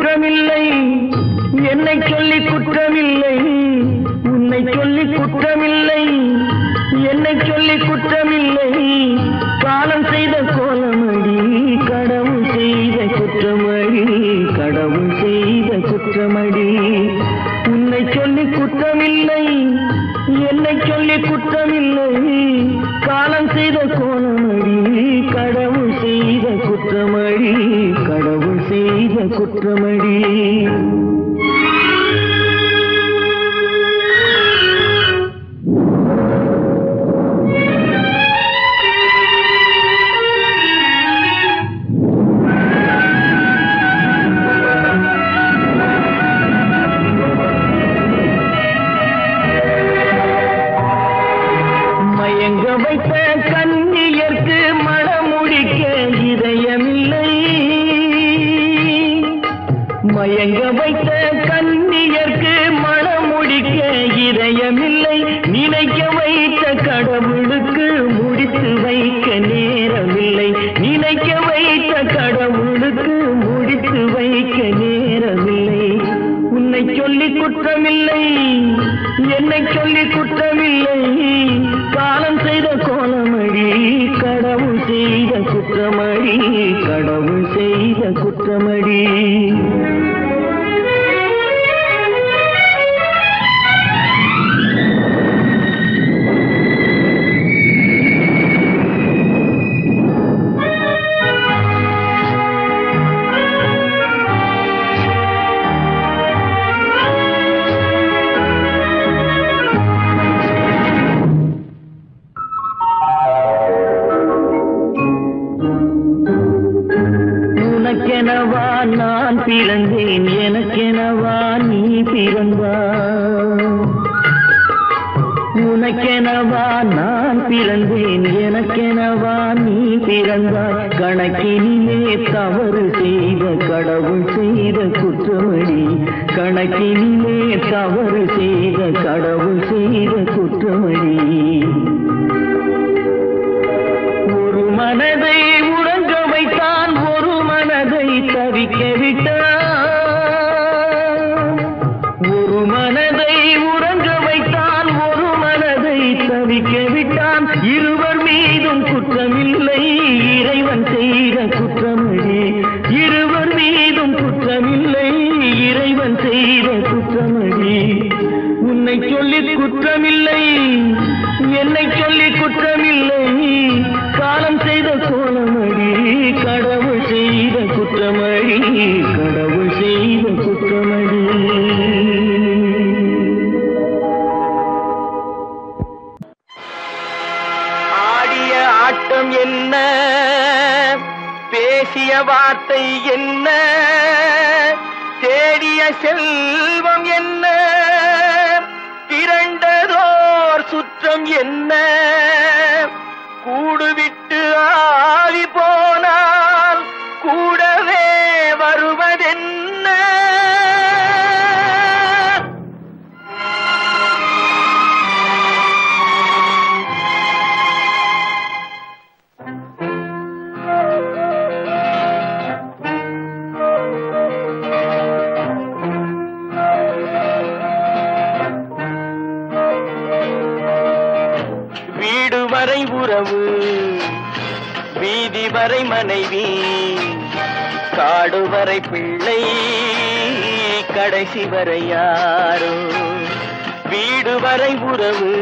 குற்றமில்லை, என்னை சொல்லி குற்றமில்லை. உன்னை சொல்லி குற்றமில்லை, என்னை சொல்லி குற்றமில்லை. காலம் செய்த கோலமடி, கடவுள் செய்த குற்றமடி, கடவுள் செய்த குற்றமடி. உன்னை சொல்லி குற்றமில்லை, என்னை சொல்லி குற்றமில்லை. காலம் செய்த கோலமடி, கடவுள் செய்த குற்றமடி, கடவுள் செய்த குற்றமடி. மயங்க வைத்த கண்ணியர்க்கு மணமுடிக்க இதயமில்லை, மயங்க வைத்த கண்ணியர்க்கு மணமுடிக்க இதயமில்லை. நினைக்க வைத்த கடவுளுக்கு முடித்து வைக்க நேரமில்லை, நினைக்க வைத்த கடவுளுக்கு முடித்து வைக்க நேரமில்லை. உன்னை சொல்லி குற்றமில்லை, என்னை சொல்லி குற்றமில்லை. காலம் செய்த கோலமடி, கடவுள் செய்த குற்றமடி, கடவுள் செய்த குற்றமடி. உனக்கெனவா நான் பிறந்தேன், எனக்கெனவா நீ பிறந்தாய். உனக்கெனவா நான் பிறந்தேன், எனக்கெனவா நீ பிறந்தாய். கணக்கினிலே தவறு செய்த கடவுள் செய்த குற்றமடி, கணக்கினிலே தவறு செய்த கடவுள் செய்த குற்றமடி. ஒரு மனதை உறங்க வைத்தான், ஒரு மனதை தவிக்க விட்டான். ஒரு மனதை உறங்க வைத்தான், ஒரு மனதை தவிக்க விட்டான். இருவர் மீதும் குற்றமில்லை, இறைவன் செய்த குற்றமடி. இருவர் மீதும் குற்றமில்லை, இறைவன் செய்த குற்றமடி. உன்னை சொல்லி குற்றமில்லை, என்னை சொல்லி குற்றமில்லை. காலம் செய்த கோலமடி, கடவுள் செய்த குற்றமடி, கடவுள் செய்த குற்றமடி. ஆடிய ஆட்டம் என்ன, பேசிய வார்த்தை என்ன, தேடிய செல்வம் என்ன, திரண்டதோர் சுற்றம் என்ன. கூடுவிட்டு ஆவி போனால் கூடவே வருவதென்ன. வீடு வரை உறவு, வீதி வரை மனைவி, காடு வரை பிள்ளை, கடைசி வரை யாரோ. வீடு வரை உறவு,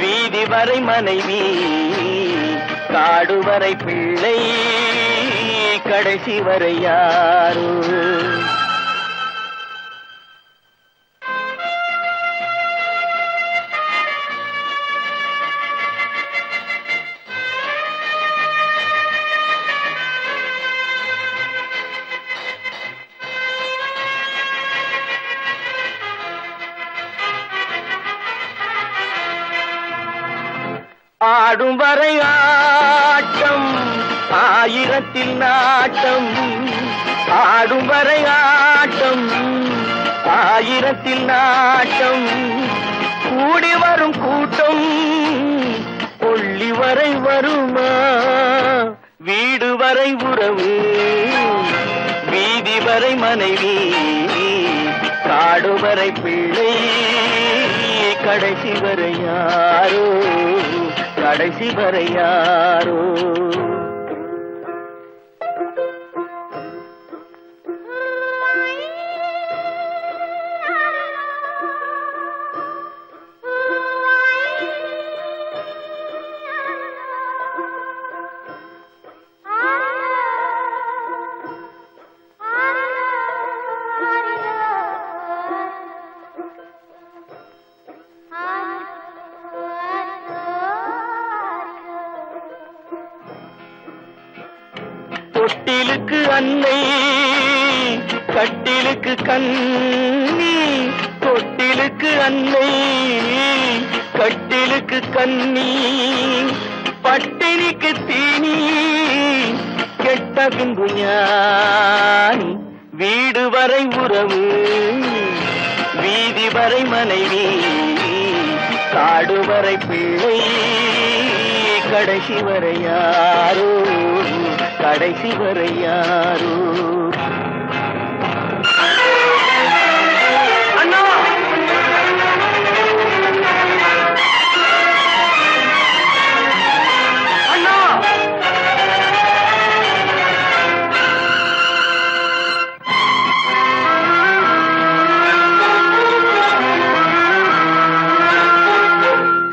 வீதி வரை மனைவி, காடு வரை பிள்ளை, கடைசி வரை யாரோ. ஆடும் வரை ஆட்டம், ஆயிரத்தில் நாட்டம். ஆடும் வரை ஆட்டம், ஆயிரத்தில் நாட்டம். கூடி வரும் கூட்டம் கொள்ளி வரை வருமா? வீடு வரை உறவு, வீதி காடுவரை மனைவி காடுவரை பிள்ளை கடைசி வரை யாரோ கடைசி வரை யாரோ தொட்டிலுக்கு அன்னை கட்டிலுக்கு கண்ணி தொட்டிலுக்கு அன்னை கட்டிலுக்கு கண்ணி பட்டினிக்கு தீனி கெட்ட பின்பு ஞானி வீடு வரை உறவு வீதி வரை மனைவி காடு வரை பிள்ளை கடைசி வரை யாரோ கடைசி வரை யாரோ அண்ணா அண்ணா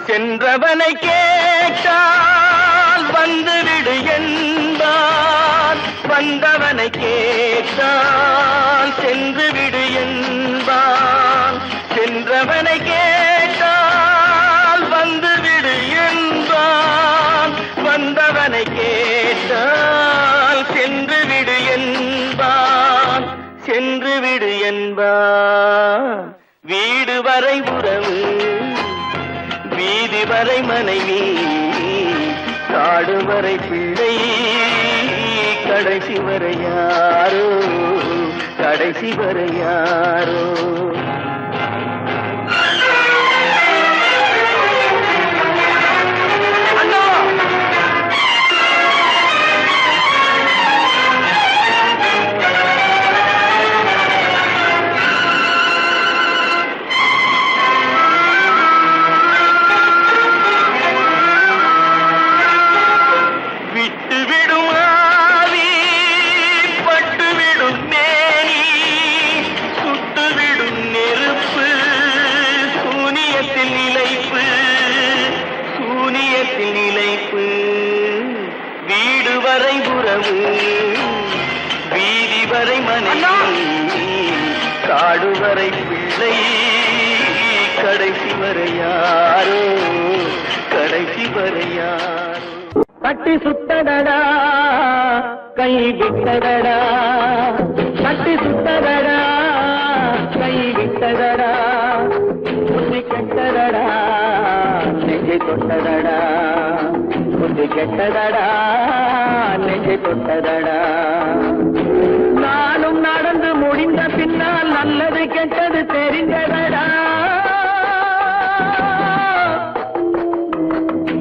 சென்றவனை கேட்டால் வந்துவிடு என்பான் வந்தவனை கேட்டால் சென்று விடு என்பான் சென்றவனை கேட்டால் வந்துவிடு என்பான் வந்தவனை கேட்டால் சென்று விடு என்பான் சென்று விடு என்பான் வீடு வரை உறவு வீதி வரை மனைவி காடு வரை பிள்ளை கடைசி வரை யாரோ கடைசி வரை யாரோ நிலைப்பு வீடு வரை உறவு வீதி வரை மனைவி காடு வரை பிள்ளை கடைசி வரை யாரோ கடைசி வரை யாரோ கட்டி சுத்தடடா கை விட்டடடா கட்டி சுத்தடடா கை விட்டடடா புத்தி கெட்டடடா நெஞ்சை தொட்டதடா புத்தி கெட்டதடா நெஞ்சை தொட்டதடா நானும் நடந்து முடிந்த பின்னால் நல்லது கெட்டது தெரிந்ததடா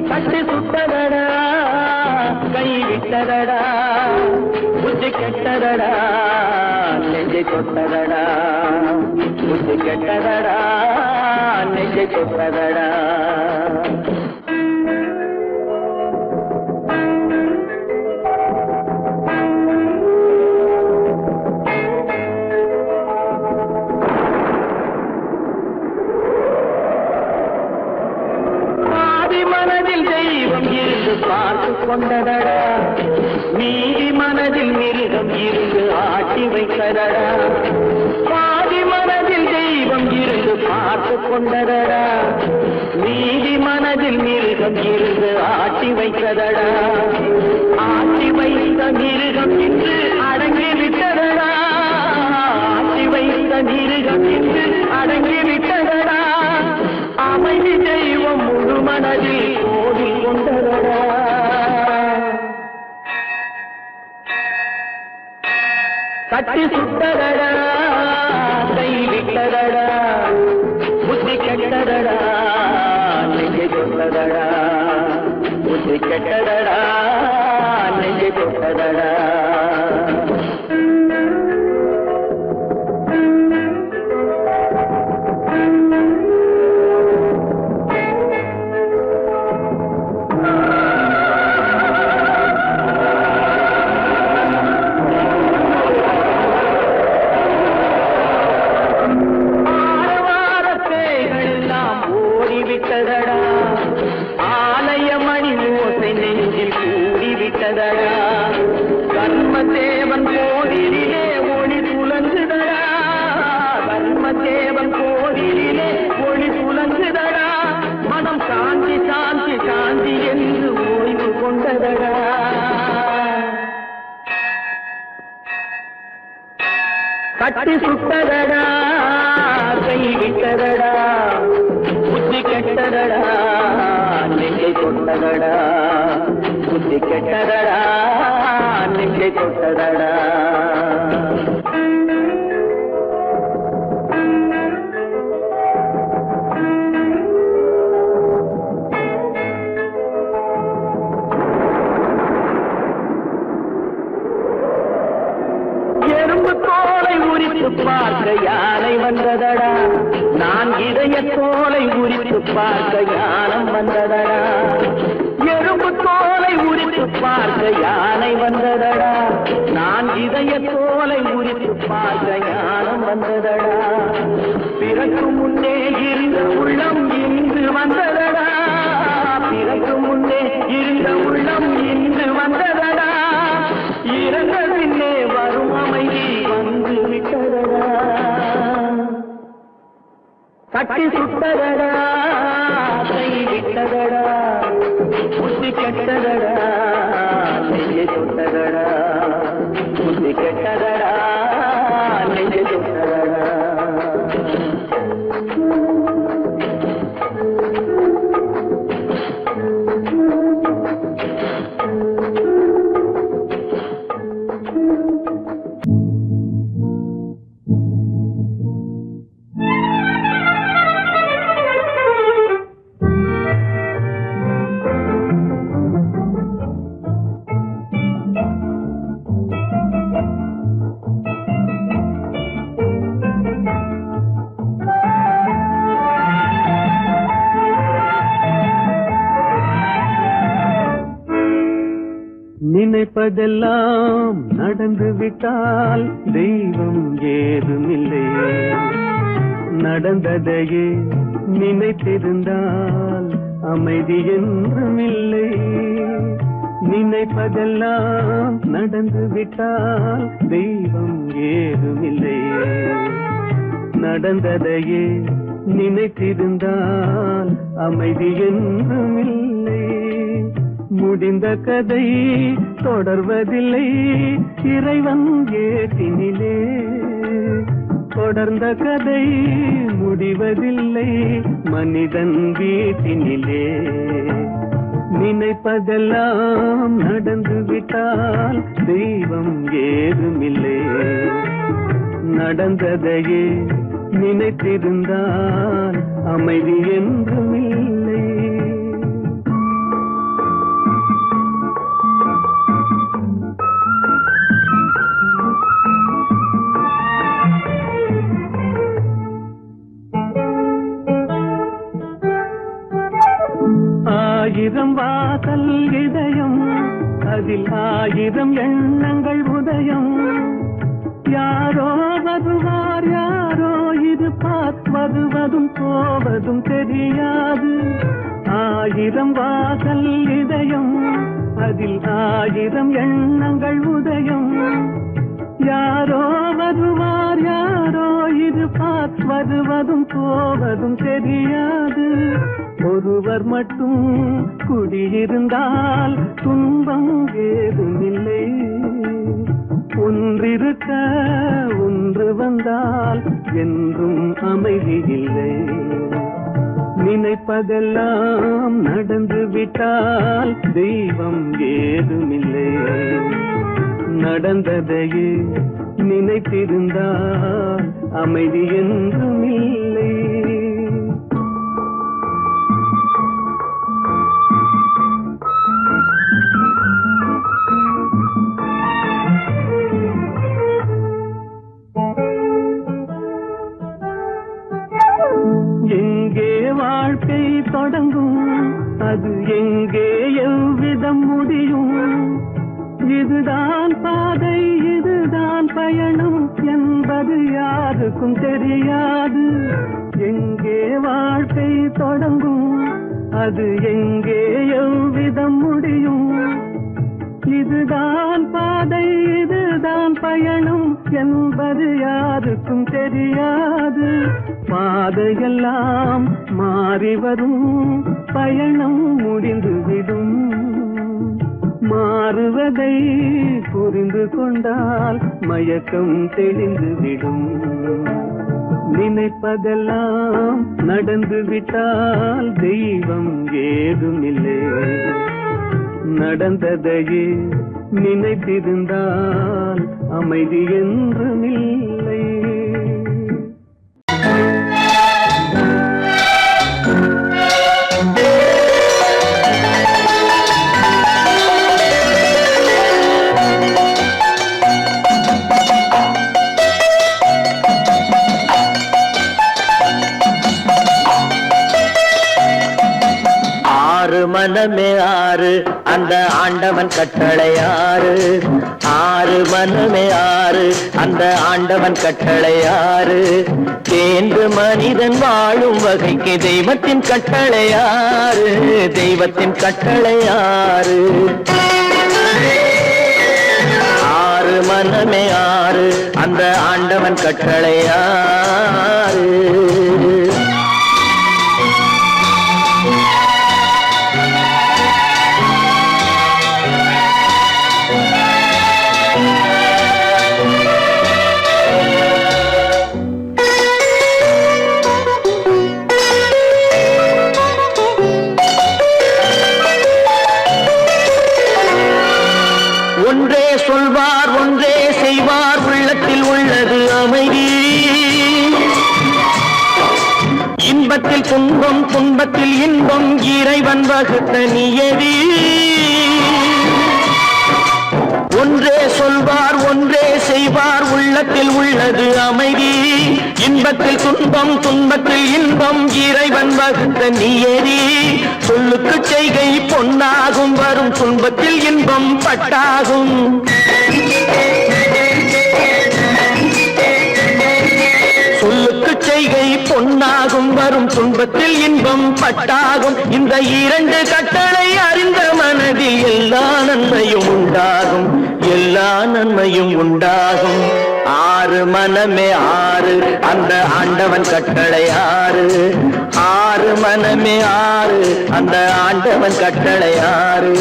கட்டி சுட்டதடா கை விட்டதடா புத்தி கெட்டதடா நெஞ்சை தொட்டதடா புத்தி கெட்டதடா நெஞ்சை தொட்டதடா பார்த்து கொண்டதடா நீதி மனதில் மிருகம் இருந்து ஆட்டி வைத்ததடா பாதி மனதில் தெய்வம் இருந்து பார்த்து கொண்டதடா நீதி மனதில் மிருகம் இருந்து ஆட்டி வைத்ததடா ஆட்டி வைத்த மிருகம் இன்று அடங்கி விட்டதடா ஆட்டி வைத்த மிருகம் இன்று அடங்கி விட்டதடா அமைதி தெய்வம் முழு மனதில் கோவில் கொண்டதடா கட்டி சுட்டதடா கை விட்டதடா புத்தி கெட்டதடா நெஞ்சை தொட்டதடா புத்தி கெட்டதடா நெஞ்சை தொட்டதடா தொட்டதடா கட்டி சுட்டதடா கை விட்டதடா புத்தி கெட்டதடா நெஞ்சை தொட்டதடா புத்தி கெட்டதடா நெஞ்சை தொட்டதடா எறும்பு தோலை உரித்து பார்க்க யானை வந்ததடா நான் இதய தோலை உரித்து பார்க்க யானம் வந்ததடா எறும்பு தோலை உரித்து பார்க்க யானை வந்ததடா நான் இதய தோலை உரித்து பார்க்க யானம் வந்ததடா பிறகு முன்னே இருந்த உள்ளம் இன்று வந்ததடா பிறகு முன்னே இருந்த உள்ளம் இன்று வந்ததடா இறந்த பின்னே வரும் அமைதி வந்து விட்டதடா கட்டி சுட்டதடா கை விட்டதடா புத்தி கெட்டதடா நெஞ்சை தொட்டதடா புத்தி கெட்டதடா நெஞ்சை தொட்டதடா நினைப்பதெல்லாம் நடந்து விட்டால் தெய்வம் ஏதுமில்லை நடந்ததையே நினைத்திருந்தால் அமைதி என்றுமில்லை நினைப்பதெல்லாம் நடந்து விட்டால் தெய்வம் ஏதுமில்லை நடந்ததையே நினைத்திருந்தால் அமைதி என்றுமில்லை முடிந்த கதை தொடர்வதில்லை இறைவன் ஏட்டினிலே தொடர்ந்த கதை முடிவதில்லை மனிதன் வீட்டினிலே நினைப்பதெல்லாம் நடந்து விட்டால் தெய்வம் ஏதுமில்லை நடந்ததையே நினைத்திருந்தால் அமைதி என்றுமில்லை ஆயிரம் வாசல் இதயம் அதில் ஆயிரம் எண்ணங்கள் உதயம் யாரோ வருவார் யாரோ இருப்பார் வருவதும் போவதும் தெரியாது ஆயிரம் வாசல் இதயம் அதில் ஆயிரம் எண்ணங்கள் உதயம் யாரோ வருவார் யாரோ இருப்பார் வருவதும் போவதும் தெரியாது ஒருவர் மட்டும் குடியிருந்தால் துன்பம் ஏதுமில்லை ஒன்றிருக்க ஒன்று வந்தால் என்றும் அமைதி இல்லை நினைப்பதெல்லாம் நடந்து விட்டால் தெய்வம் ஏதுமில்லை நடந்ததையே நினைத்திருந்தால் அமைதி என்றுமில்லை எங்கே வாழ்க்கை தொடங்கும் அது எங்கே எவ்விதம் முடியும் இதுதான் பாதை இதுதான் பயணம் என்பது யாருக்கும் தெரியாது எங்கே வாழ்க்கை தொடங்கும் அது எங்கே எவ்விதம் முடியும் இதுதான் பாதை இதுதான் பயணம் என்பது யாருக்கும் தெரியாது பாதையெல்லாம் மாறி வரும் பயணம் முடிந்துவிடும் மாறுவதை புரிந்து கொண்டால் மயக்கம் தெளிந்து விடும். நினைப்பதெல்லாம் நடந்து விட்டால் தெய்வம் ஏதுமில்லை. நடந்ததையே நினைத்திருந்தால் அமைதி என்றுமில்லை. மனமே ஆறு அந்த ஆண்டவன் கட்டளை ஆறு. ஆறு மனமே ஆறு அந்த ஆண்டவன் கட்டளை ஆறு. தேர்ந்து மனிதன் வாழும் வகைக்கு தெய்வத்தின் கட்டளை ஆறு. தெய்வத்தின் கட்டளை ஆறு. ஆறு மனமே ஆறு அந்த ஆண்டவன் கட்டளை ஆறு. ஒன்றே சொல்வார் ஒன்றே செய்வார் உள்ளத்தில் உள்ளது அமைதி. இன்பத்தில் துன்பம் துன்பத்தில் இன்பம் இறைவன் வகுத்த நியதி. ஒன்றே சொல்வார் ஒன்றே செய்வார் உள்ளத்தில் உள்ளது அமைதி. இன்பத்தில் துன்பம் துன்பத்தில் இன்பம் இறைவன் வகுத்த நியதி. சொல்லுக்கு செய்கை பொன்னாகும் வரும் துன்பத்தில் இன்பம் பட்டாகும். சொல்லுக்கு செய்கை பொன்னாகும் வரும் துன்பத்தில் இன்பம் பட்டாகும். இந்த இரண்டு கட்டளை அறிந்த மனதில் எல்லா நன்மையும் உண்டாகும். எல்லா நன்மையும் உண்டாகும். ஆறு மனமே ஆறு அந்த ஆண்டவன் கட்டளை ஆறு. ஆறு மனமே ஆறு அந்த ஆண்டவன் கட்டளை ஆறு.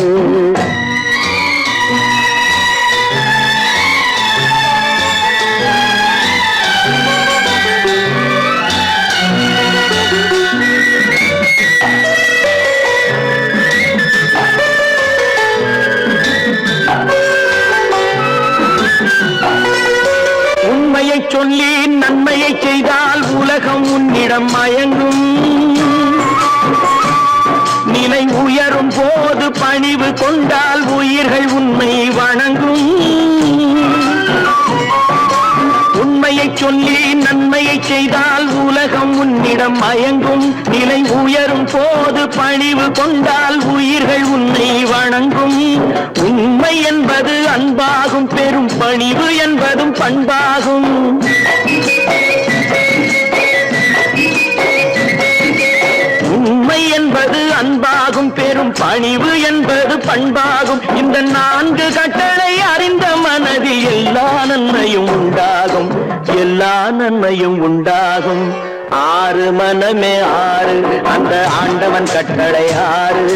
உண்மையை சொல்லி நன்மையை செய்தால் உலகம் உன்னிடம் மயங்கும். நிலை உயரும் போது பணிவு கொண்டால் உயிர்கள் உண்மை வணங்கும். உண்மையை சொல்லி நன்மையை செய்தால் உலகம் உன்னிடம் மயங்கும். நிலை உயரும் போது பணிவு கொண்டால் உயிர்கள் உன்னை வணங்கும். உண்மை என்பது அன்பாகும். பெரும் பணிவு என்பதும் பண்பாகும். உண்மை என்பது அன்பாகும். பெரும் பணிவு என்பது பண்பாகும். இந்த நான்கு கட்டளை அறிந்த மனதில் எல்லா நன்மையும் உண்டாகும். எல்லா நன்மையும் உண்டாகும். ஆறு மனமே ஆறு அந்த ஆண்டவன் கட்டளை ஆறு.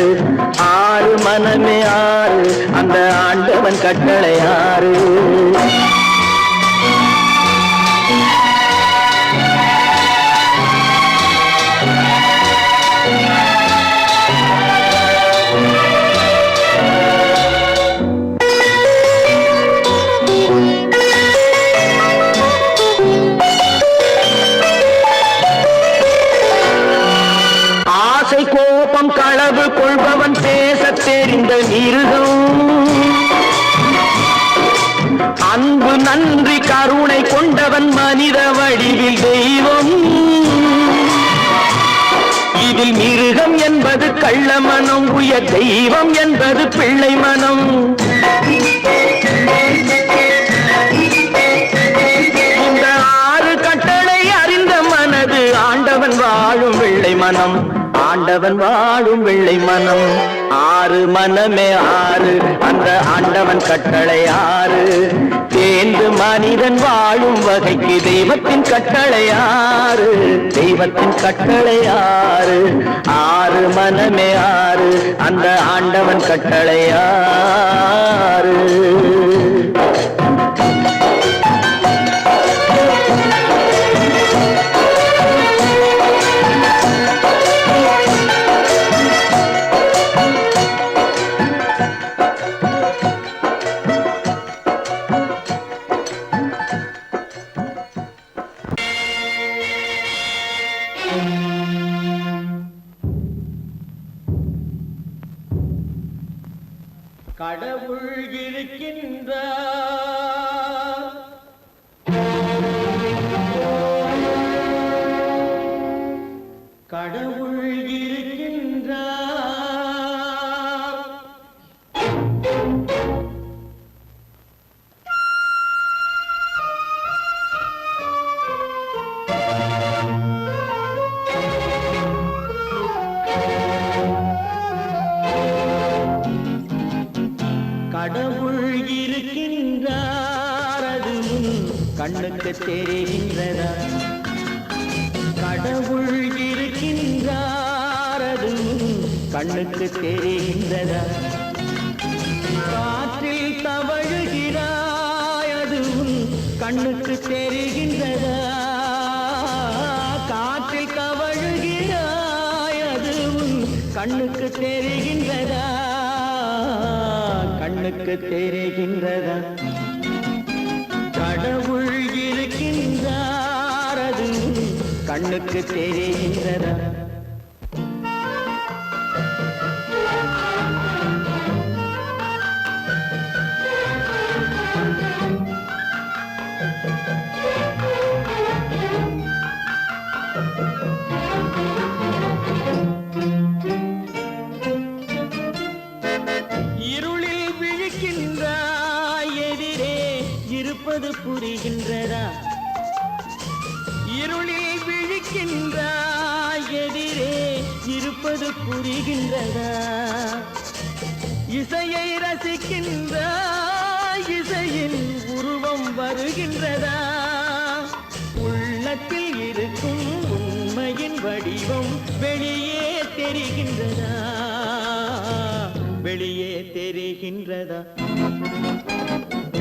ஆறு மனமே ஆறு அந்த ஆண்டவன் கட்டளை ஆறு. கோபம் களவு கொள்பவன் பேச தெரிந்த மிருகம். அன்பு நன்றி கருணை கொண்டவன் மனித வடிவில் தெய்வம். இதில் மிருகம் என்பது கள்ள மனம். உயர் தெய்வம் என்பது பிள்ளை மனம். இந்த ஆறு கட்டளை அறிந்த மனது ஆண்டவன் வாழும் வெள்ளை மனம். ஆண்டவன் வாழும் வெள்ளை மனம். ஆறு மனமே ஆறு, அந்த ஆண்டவன் கட்டளை ஆறு. தேர்ந்து மனிதன் வாழும் வகைக்கு தெய்வத்தின் கட்டளை ஆறு, தெய்வத்தின் கட்டளை ஆறு. ஆறு மனமே ஆறு, அந்த ஆண்டவன் கட்டளை ஆறு. கடவுள் இருக்கின்றார், கடவுள் இருக்கின்றார். கடவுள் இருக்கின்றார், அதுவும் கண்ணுக்கு தெரிகின்றதா? கடவுள் இருக்கின்றார், அதுவும் கண்ணுக்கு தெரிகின்றதா? காற்றில் தவழுகிறாய், அதுவும் கண்ணுக்கு தெரிகின்றதா? காற்றில் தவழுகிறாய், அதுவும் கண்ணுக்கு தெரிகின்றதா? கண்ணுக்கு தெரிகின்றதா? கடவுள் இருக்கின்றார், அது கண்ணுக்கு தெரிகின்றதா? புரிகின்றதா? இருளில் விழிக்கின்றாய், எதிரே இருப்பது புரிகின்றதா? இசையை ரசிக்கின்றாய், இசையின் உருவம் வருகின்றதா? உள்ளத்தில் இருக்கும் உண்மையின் வடிவம் வெளியே தெரிகின்றதா? வெளியே தெரிகின்றதா?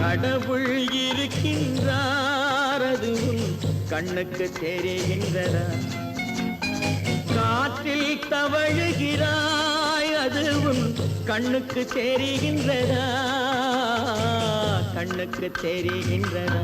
கடவுள் இருக்கின்றார், அதுவும் கண்ணுக்கு தெரிகின்றதா? காற்றில் தவழுகிறாய், அதுவும் கண்ணுக்கு தெரிகின்றதா? கண்ணுக்கு தெரிகின்றதா?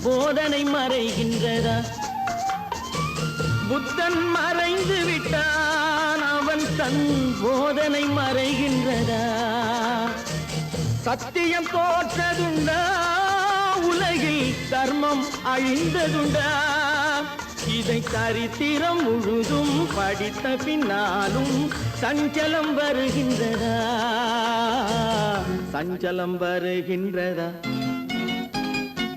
போதனை மறைகின்றதா? புத்தன் மறைந்து விட்டான், அவன் தன் போதனை மறைகின்றதா? சத்தியம் தோற்றதுண்டா? உலகில் தர்மம் அழிந்ததுண்டா? இதை சரித்திரம் முழுதும் படித்த பின்னாலும் சஞ்சலம் வருகின்றதா? சஞ்சலம் வருகின்றதா?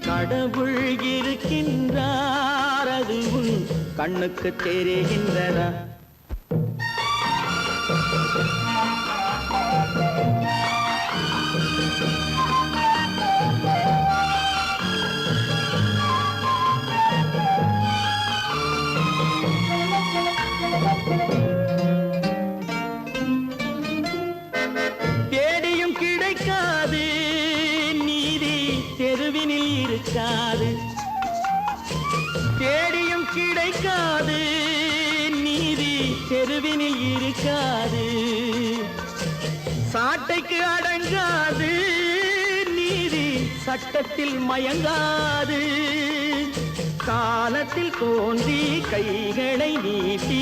கடவுள் இருக்கின்றார், அதுவும் கண்ணுக்கு தெரிகின்றதா? தேடியும் கிடைக்காது நீதி, தெருவினில் இருக்காது. தேடியும் கிடைக்காது நீதி, தெருவினில் இருக்காது. சாட்டைக்கு அடங்காது நீதி, சட்டத்தில் மயங்காது. காலத்தில் தோன்றி கைகளை நீட்டி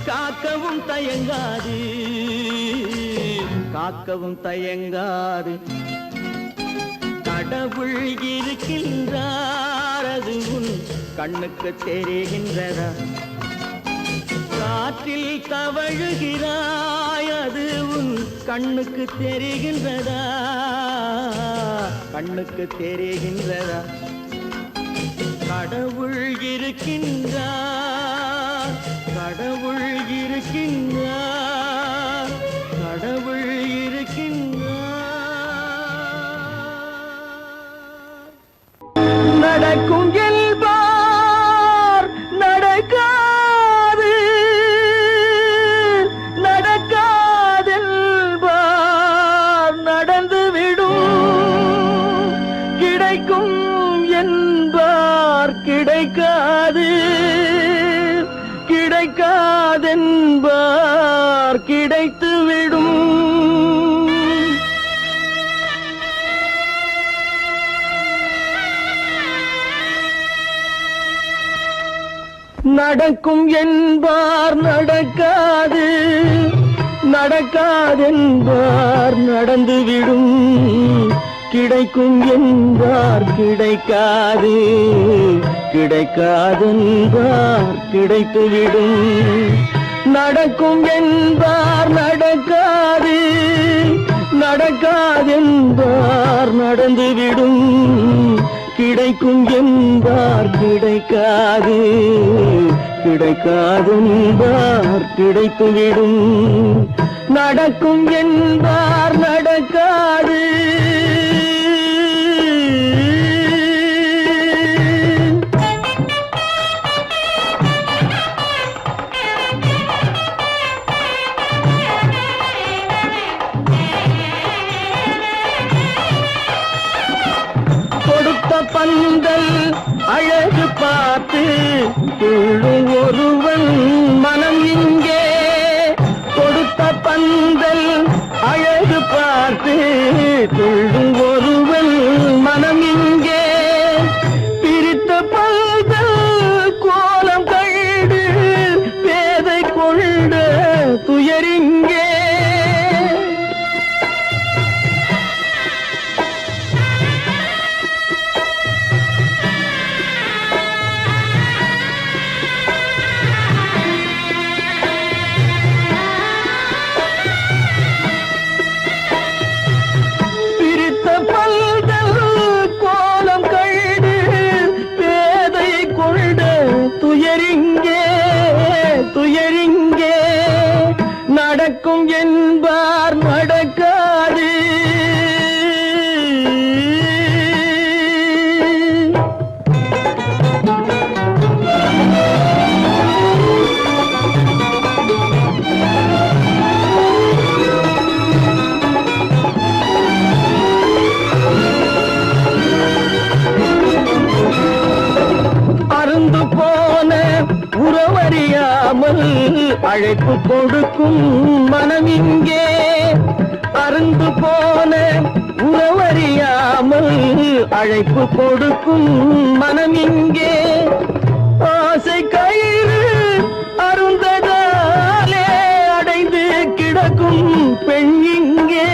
காக்கவும் தயங்காது, காக்கவும் தயங்காது. கடவுள் இருக்கின்றார், அது உன் கண்ணுக்கு தெரிகின்றதா? காற்றில் தவழுகிறாய், அது உன் கண்ணுக்கு தெரிகின்றதா? கண்ணுக்கு தெரிகின்றதா? கடவுள் இருக்கின்றார், கடவுள் இருக்கின்றார், கடவுள் இருக்கின்றார். நடக்கும் என்பார் நடக்காது, நடக்காதென்பார் நடந்துவிடும். கிடைக்கும் என்பார் கிடைக்காது, கிடைக்காதென்பார் கிடைத்துவிடும். நடக்கும் என்பார் நடக்காது, நடக்காதென்பார் நடந்துவிடும். கிடைக்கும் என்பார் கிடைக்காது, கிடைக்காதென்பார் கிடைத்துவிடும். நடக்கும் என்பார் நடக்காது, நடக்காதென்பார் நடந்துவிடும். கிடைக்கும் என்பார் கிடைக்காது, கிடைக்காதென்பார் கிடைத்துவிடும். நடக்கும் என்பார் நடக்காது. பந்தல் அழகு பார்த்து துள்ளும் ஒருவன் மனம் இங்கே. கொடுத்த பந்தல் அழகு பார்த்து துள்ளும் ஒருவன் மனம் இங்கே. பிரித்த பந்தல் கோலம் கண்டு பேதை கொண்ட துயரிங்கே. துயரிங்கே நடக்கும் என்பார் நடக்காது. அருந்து போன உறவறியாமல் அழைப்பு கொடுக்கும் மனம் இங்கே. அருந்து போன உறவறியாமல் அழைப்பு கொடுக்கும் மனம் இங்கே. ஆசை கயிறு அருந்ததாலே அடைந்து கிடக்கும் பெண் இங்கே.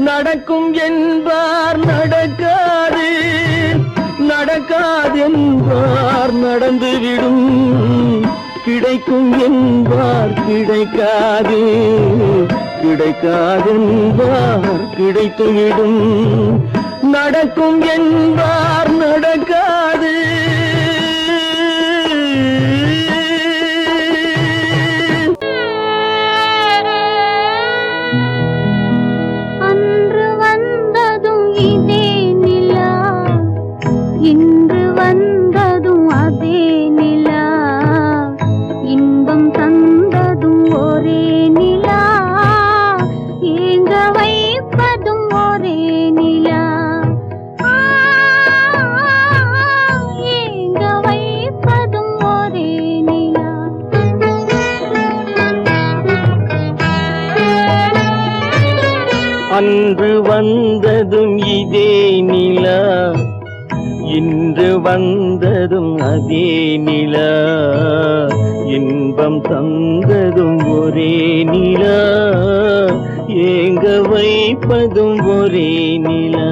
நடக்கும் என்பார் நடக்காது, நடக்காதென்பார் நடந்துவிடும். கிடைக்கும் என்பார் கிடைக்காது, கிடைக்காதென்பார் கிடைத்துவிடும். நடக்கும் என்பார் நடக்காது. இன்று வந்ததும் அதே நிலா, இன்பம் தந்ததும் ஒரே நிலா, ஏங்க வைப்பதும் ஒரே நிலா, ஏங்க அன்று வந்ததும் இதே நிலா, இன்று வந்ததும் அதே நிலா, இன்பம் தந்ததும் ஒரே நிலா, ஏங்க வைப்பதும் ஒரே நிலா.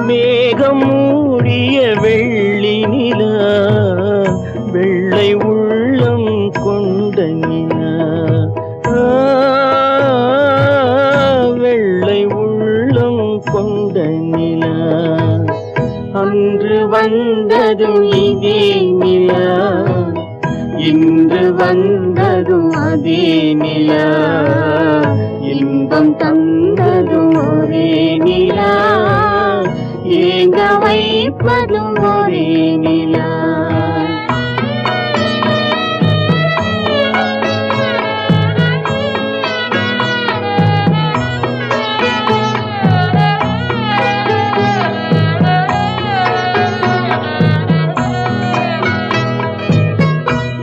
மேகம் மூடிய வெள்ளி நிலா, வெள்ளை உள்ளம் கொண்ட நிலா, வெள்ளை உள்ளம் கொண்ட நிலா. அன்று வந்ததும் இதே நிலா, இன்று வந்ததும் அதே நிலா, இன்பம் தந்ததும் ஒரே நிலா, ஏங்க வைப்பதும் ஒரே நிலா.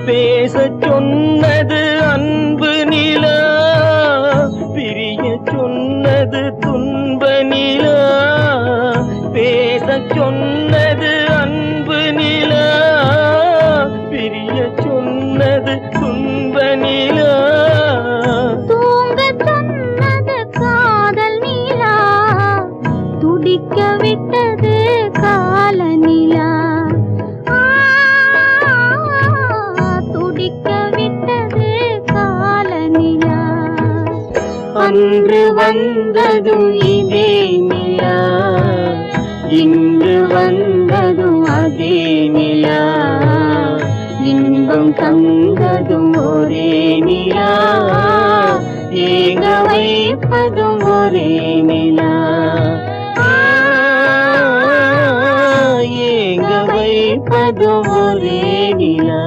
பேசச் சொன்னது அன்பு நிலா, பிரிய சொன்னது துன்ப நிலா. பேசச் சொன்னது அன்பு நிலா, பிரிய சொன்னது துன்ப நிலா. தூங்கச் சொன்னது காதல் நிலா, துடிக்க விட்டது கால நிலா, துடிக்க விட்டது கால நிலா. அன்று வந்ததும் இதே நிலா, இன்று வந்ததும் அதே நிலா, இன்பம் தந்ததும் ஒரே நிலா, ஏங்க வைப்பதும் ஒரே நிலா, ஏங்க வைப்பதும் ஒரே நிலா.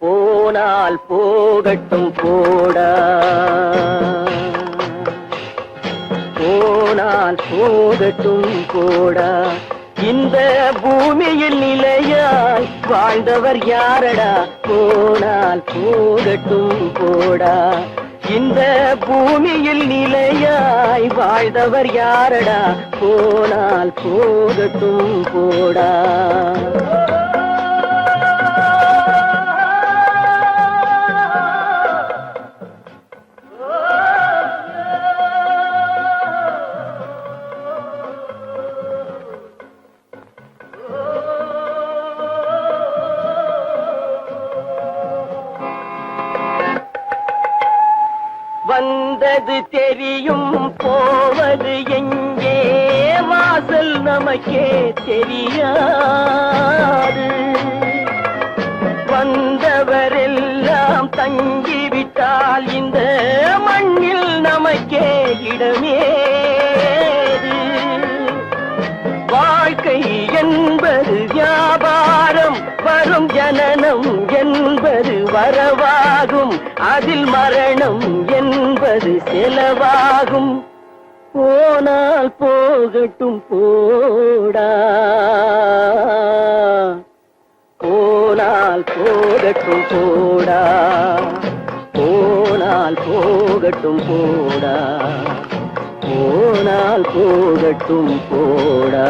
போனால் போகட்டும் போடா, போனால் போகட்டும் போடா, இந்த பூமியில் நிலையாய் வாழ்ந்தவர் யாரடா. போனால் போகட்டும் போடா, இந்த பூமியில் நிலையாய் வாழ்ந்தவர் யாரடா. போனால் போகட்டும் போடா. வந்தது தெரியும் போவது எங்கே, வாசல் நமக்கே தெரியாது. வந்தவரெல்லாம் தங்கிவிட்டால் இந்த மண்ணில் நமக்கே இடமேது. வாழ்க்கை என்பது வியாபாரம், வரும் ஜனனம் என்பது வரவாகும், அதில் மரணம் என்பது செலவாகும். போனால் போகட்டும் போடா, போனால் போகட்டும் போடா, போனால் போகட்டும் போடா, போனால் போனால் போகட்டும் போடா.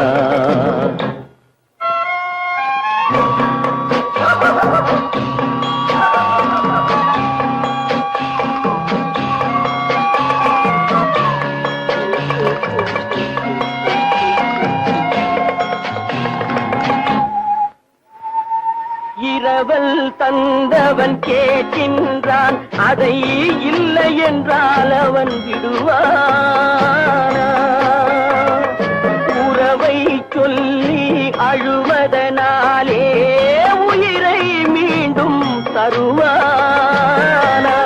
இரவல் தந்தவன் கேட்கின்றான், அதை இல்லை என்றால் அவன் விடுவானா? உறவை சொல்லி அழுவதனாலே உயிரை மீண்டும் தருவானா?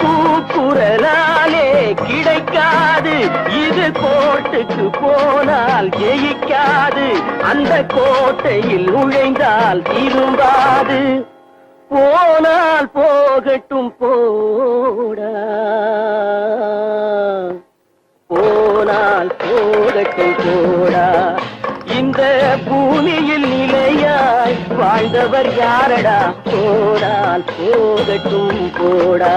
கூக்குரலாலே கிடைக்காது, இது கோட்டுக்கு போனால் ஜெயிக்காது, அந்த கோட்டையில் நுழைந்தால் திரும்பாது. போனால் போகட்டும் போடா, போனால் போகட்டும் போடா. இந்த பூமியில் நிலையாய் வாழ்ந்தவர் யாரடா? போனால் போகட்டும் போடா.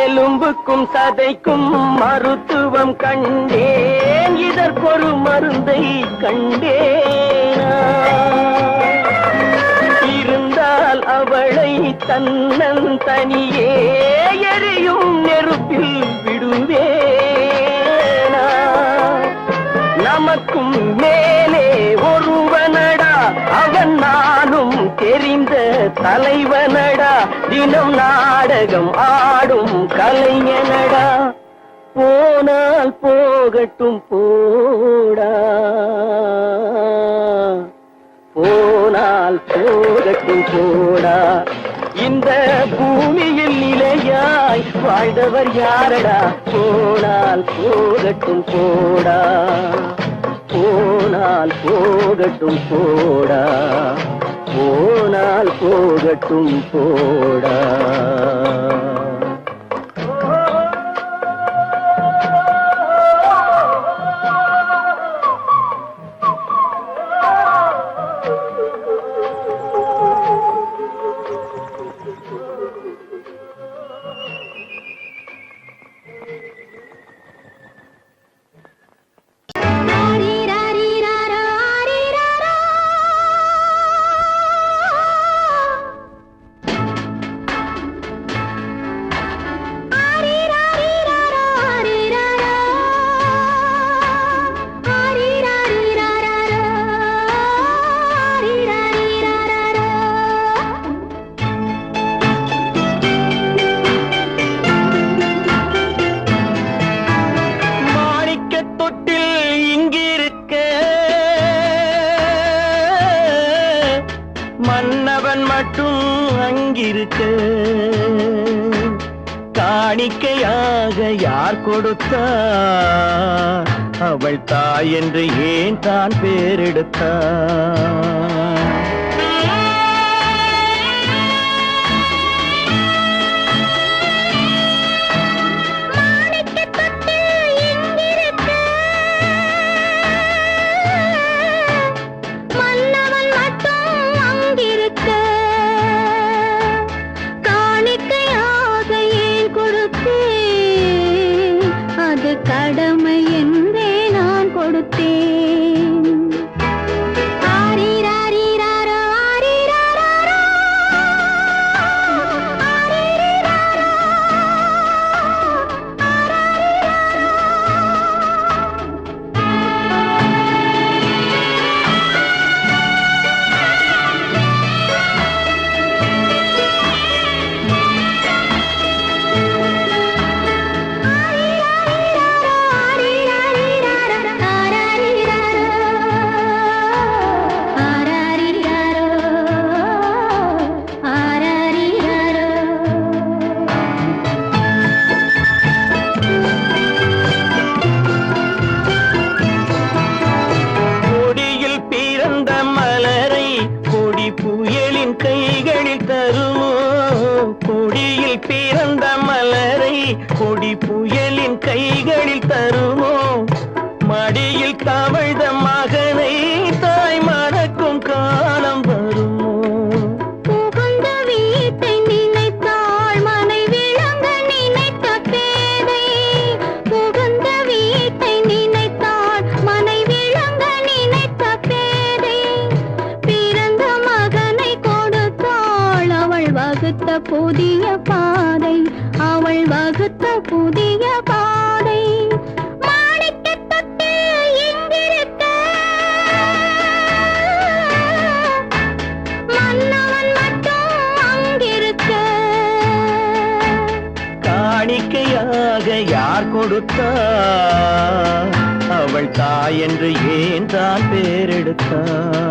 எலும்புக்கும் சதைக்கும் மருத்துவம் கண்டேன், இதற்கொரு மருந்தை கண்டேனா? இருந்தால் அவளை தன்னன் தனியே எரியும் நெருப்பில் விடுவேனா? நமக்கும் மேலே ஒருவனடா, அவன் நானும் தெரிந்த தலைவனடா, தினம் நாடகம் ஆடும் கலைஞனடா. போனால் போகட்டும் போடா, போனால் போகட்டும் போடா. இந்த பூமியில் நிலையாய் வாழ்ந்தவர் யாரடா? போனால் போகட்டும் போடா, போனால் போகட்டும் போடா, போனால் போகட்டும் போடா. மன்னவன் மட்டும் அங்கிருக்க, காணிக்கையாக யார் கொடுத்தார்? அவள் தாய் என்று ஏன் தான் பேரெடுத்தார்? கடமை என்றே நான் கொடுத்தேன். ஆரி ராரி மண்ணில் பிறந்த மலரை கொடி புயலின் கைகளில் தருமோ? மடியில் தவழ்ந்த மகனை தாய் மறக்கும் காலம் வருமோ? புகுந்த வீட்டை நினைத்தாள் மனை விளங்க நினைத்த பேதை. புகுந்த வீட்டை நினைத்தாள் மனை விளங்க நினைத்த பேதை. பிறந்த மகனை கொடுத்தாள் அவள் வகுத்த புதிய பாதை. அவள் வகுத்த புதிய பாதை. மாணிக்கத் தொட்டில் இங்கிருக்க மன்னவன் மட்டும் அங்கிருக்க. காணிக்கையாக யார் கொடுத்தார்? அவள் தாய் என்று ஏன் தான் பேரெடுத்தார்?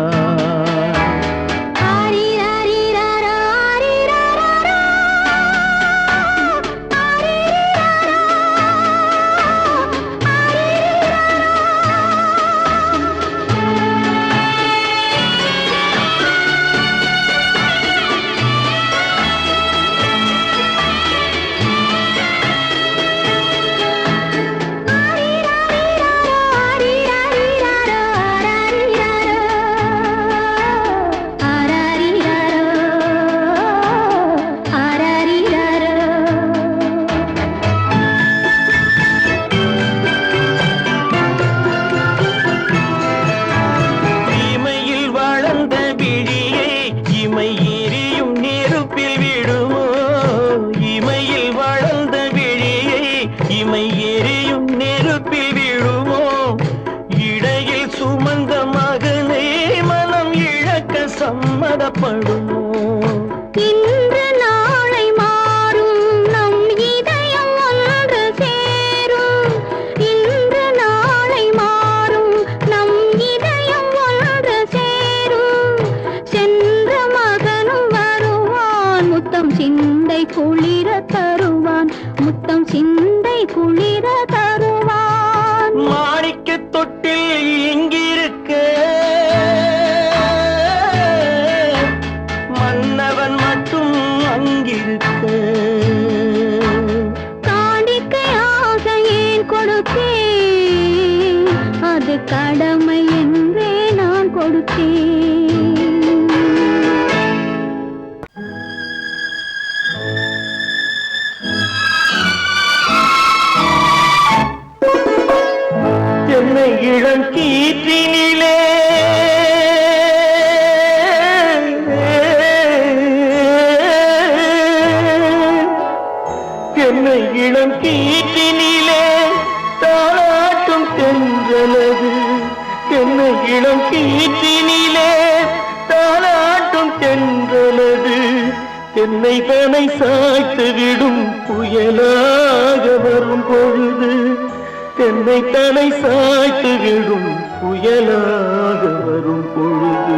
ஆரிராரிராரா, ஆரிராராரா. ஆரிராரா, இமையில் வளர்ந்த விழியை இமை எரியும் நெருப்பில் விடுமோ? இமையில் வளர்ந்த விழியை இமை எரியும் நெருப்பில் விடுமோ? இடையில் சுமந்த மகனை மனம் இழக்க சம்மதப்படுமோ? இன்று நாளை மாறும் நம் இதயம் ஒன்று சேரும். இன்று நாளை மாறும் நம் இதயம் ஒன்று சேரும். சென்ற மகனும் வருவான் முத்தம் சிந்தை குளிர தருவான். முத்தம் சிந்தை குளிர தருவான். மாணிக்கத் தொட்டில் இங்கிருக்க மன்னவன் மட்டும் அங்கிருக்க. காணிக்கையாக ஏன் கொடுத்தேன்? அது கடமை என்றே நான் கொடுத்தேன். என்னை இளம் கீற்றினிலே என்னை இளம் கீற்றினிலே தாளாட்டும் தென்றலது. என்னை இளம் கீற்றினிலே தாளாட்டும் தென்றலது. என்னை தனை சாய்த்து விடும் புயலாக வரும் பொழுது. என்னை தலை சாய்த்து விடும் புயலாக வரும் பொழுது.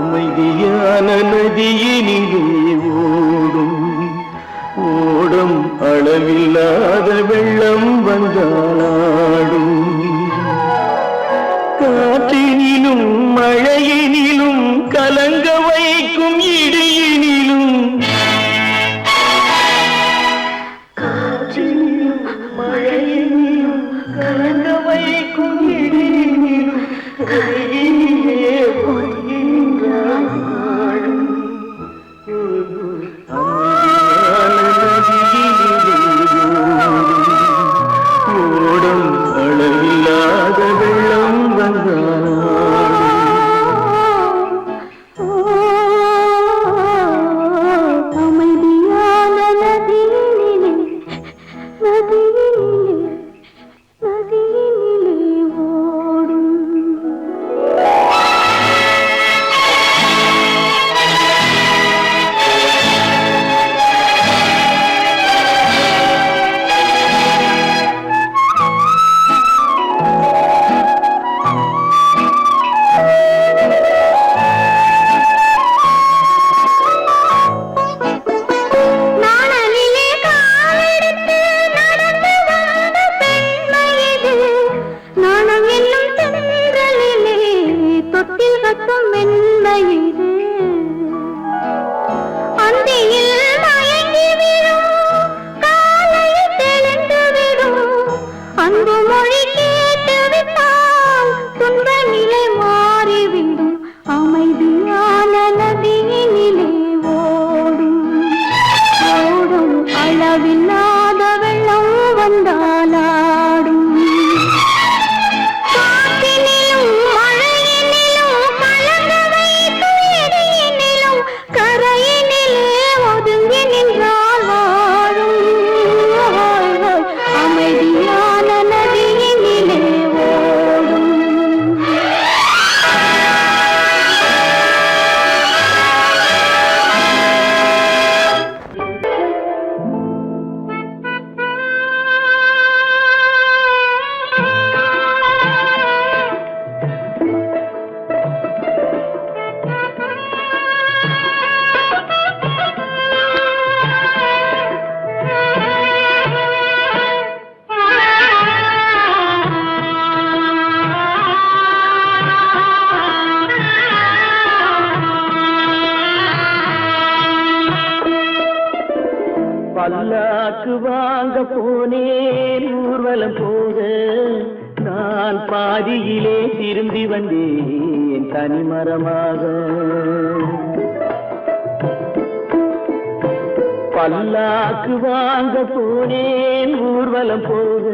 அமைதியான நதியினிலே ஓடும் ஓடும் அளவில்லாத வெள்ளம் வந்தாடும். காற்றினிலும் மழையினிலும் கலங்க வைக்கும் இடியினிலும். காற்றினிலும் மழையினிலும் கலங்க வைக்கும் இடியினிலும். கையினிலே பொய்கின்றான் நாடும். ஓடும் அளவில்லாத வெள்ளம் வந்தாடும். அமைதியான நதியினிலே நதியினிலே நதியினிலே ஓடும். நாணலிலே காலெடுத்து நடந்து வந்த பெண்மை இது. நாணம் என்னும் தென்றலிலே தொட்டில் கட்டும் மென்மை இது. அந்தியில் மயங்கி விழும் பல்லாக்கு வாங்க போனேன் ஊர்வலம் போக, நான் பாதியிலே திரும்பி வந்தேன் தனிமரமாக. பல்லாக்கு வாங்க போனேன் ஊர்வலம் போக,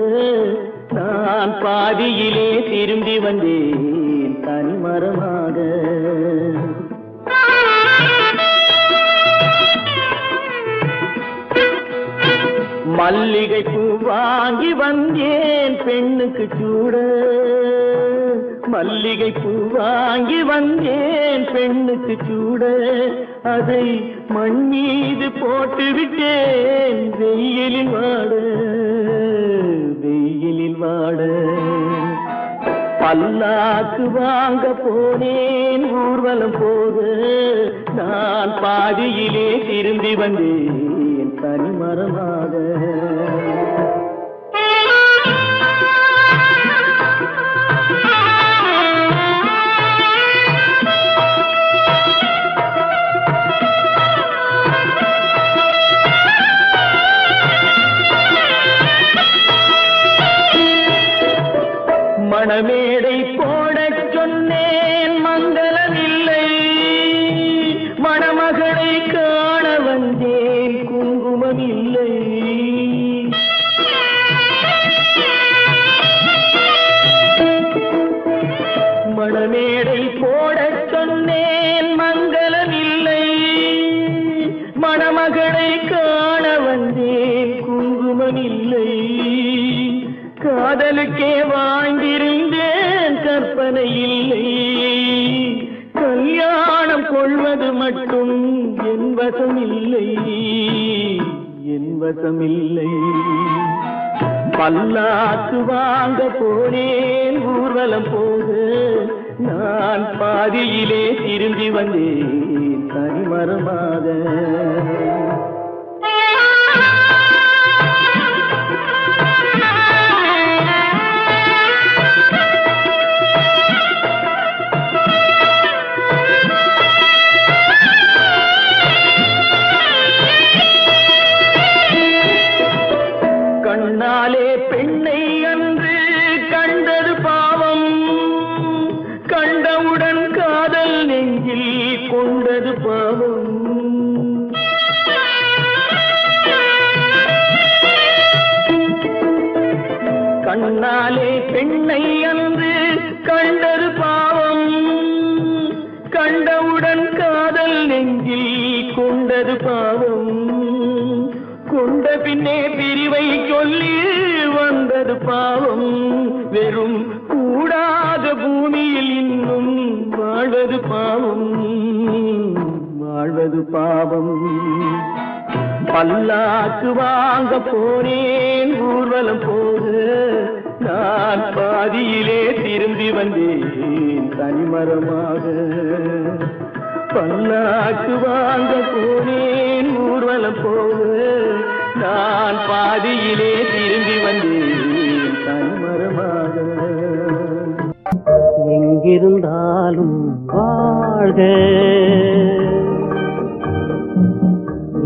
நான் பாதியிலே திரும்பி வந்தேன் தனிமரமாக. மல்லிகை பூ வாங்கி வந்தேன் பெண்ணுக்கு சூட, மல்லிகை பூ வாங்கி வந்தேன் பெண்ணுக்கு சூட, அதை மண் மீது போட்டு விட்டேன் வெயிலில் வாட, வெயிலில் வாட. பல்லாக்கு வாங்க போனேன் ஊர்வலம் போக, நான் பாதியிலே திரும்பி வந்தேன் தனிமரமாக. மணமேடை போடச் சொன்னேன் மங்களமில்லை, மணமகளை காண வந்தேன் குங்குமமில்லை. மணமேடை போடச் சொன்னேன் மங்களமில்லை, மணமகளை காண வந்தேன் குங்குமமில்லை. காதலுக்கே வாழ்ந்திருந்தேன் கற்பனை இல்லை, கல்யாணம் கொள்வது மட்டும் என் வசமில்லை, என் வசமில்லை. பல்லாக்கு வாங்க போனேன் ஊர்வலம் போக, நான் பாதியிலே திரும்பி வந்தேன் தனிமரமாக. கண்ணாலே பெண்ணை அன்று கண்டது பாவம், கண்டவுடன் காதல் நெஞ்சில் கொண்டது பாவம். கண்ணாலே பெண்ணை அன்று கண்டது பாவம், கண்டவுடன் காதல் நெஞ்சில் கொண்டது பாவம். கொண்ட பின்னே பிரிவை சொல்லி வந்தது பாவம், வெறும் கூடாத பூமியில் இன்னும் வாழ்வது பாவம், வாழ்வது பாவம். பல்லாக்கு வாங்க போனேன் ஊர்வலம் போக, நான் பாதியிலே திரும்பி வந்தேன் தனிமரமாக. பல்லாக்கு வாங்க போனேன் ஊர்வலம் போக, நான் பாதியிலே திரும்பி வந்தேன் தனிமரமாக. எங்கிருந்தாலும் வாழ்க,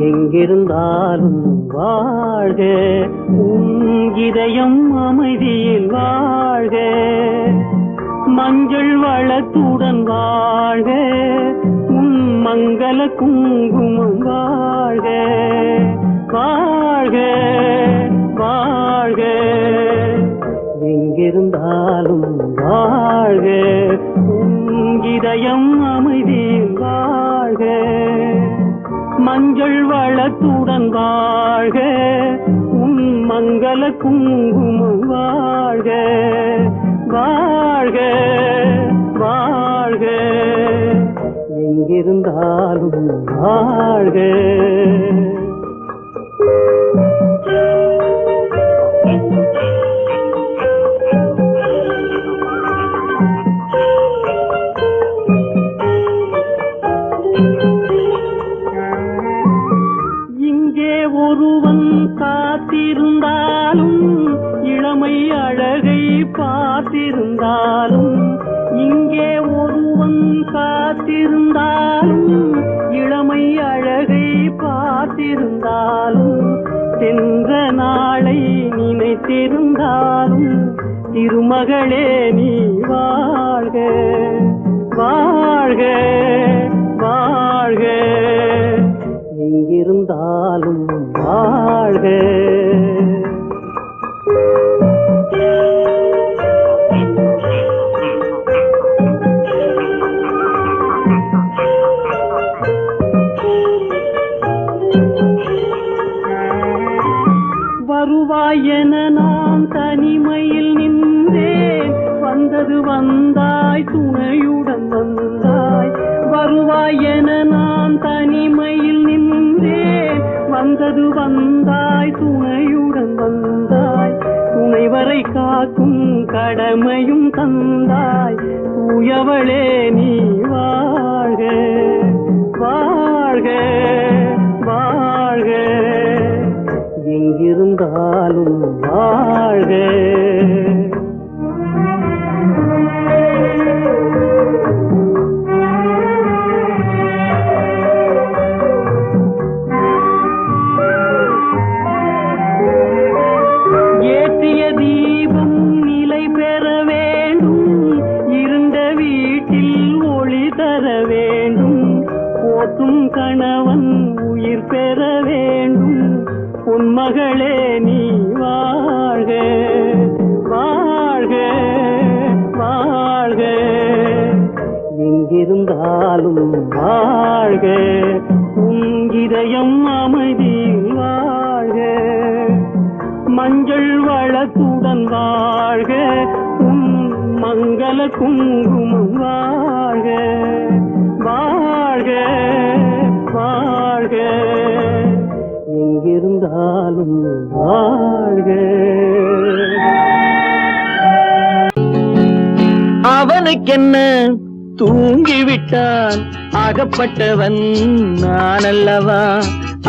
எங்கிருந்தாலும் வாழ்க, உன் இதயம் அமைதியில் வாழ்க, மஞ்சள் வளத்துடன் வாழ்க, உன் மங்கள குங்குமம் வாழ்க, வாழ்க வாழ்க. எங்கிருந்தாலும் வாழ்க, உன் இதயம் அமைதியில் வாழ்க, மஞ்சள் வளத்துடன் வாழ்க, உன் மங்கள குங்குமம் வாழ்க, வாழ்க வாழ்க. எங்கிருந்தாலும் வாழ்க. இங்கே ஒருவன் காத்திருந்தாலும், இளமை அழகை பார்த்திருந்தாலும், இங்கே ஒருவன் காத்திருந்தாலும், இளமை அழகை பார்த்திருந்தாலும், காத்திருந்தாலும் திருமகளே நீ வாழ்க வாழ்க வாழ்க, எங்கிருந்தாலும் வாழ்க. வருவாய் என நான் தனிமையில் நின்றேன், வந்தது வந்தாய் துணையுடன் வந்தாய். வருவாய் என நான் தனிமையில் நின்றேன், வந்தது வந்தாய் துணையுடன் வந்தாய். துணைவரை காக்கும் கடமையும் தந்தாய், தூயவளே நீ வாழ்க வாழ்க வாழ்க, எங்கிருந்தாலும் வாழ்க. ஏற்றிய தீபம் நிலை பெற வேண்டும், இருண்ட வீட்டில் ஒளி தர வேண்டும். போற்றும் கணவன் உயிர் பெற வேண்டும், பொன்மகளே நீ வாழ்க வாழ்க வாழ்க, எங்கிருந்தாலும் வாழ்க. உன் இதயம் அமைதியில் வாழ்க, மஞ்சள் வளத்துடன் வாழ்க. உன் மங்கள குங்குமம் வாழ்க வாழ்க வாழ்க, எங்கிருந்தாலும் வாழ்க. அவனுக்கென்ன தூங்கிவிட்டான், அகப்பட்டவன் நான் அல்லவா.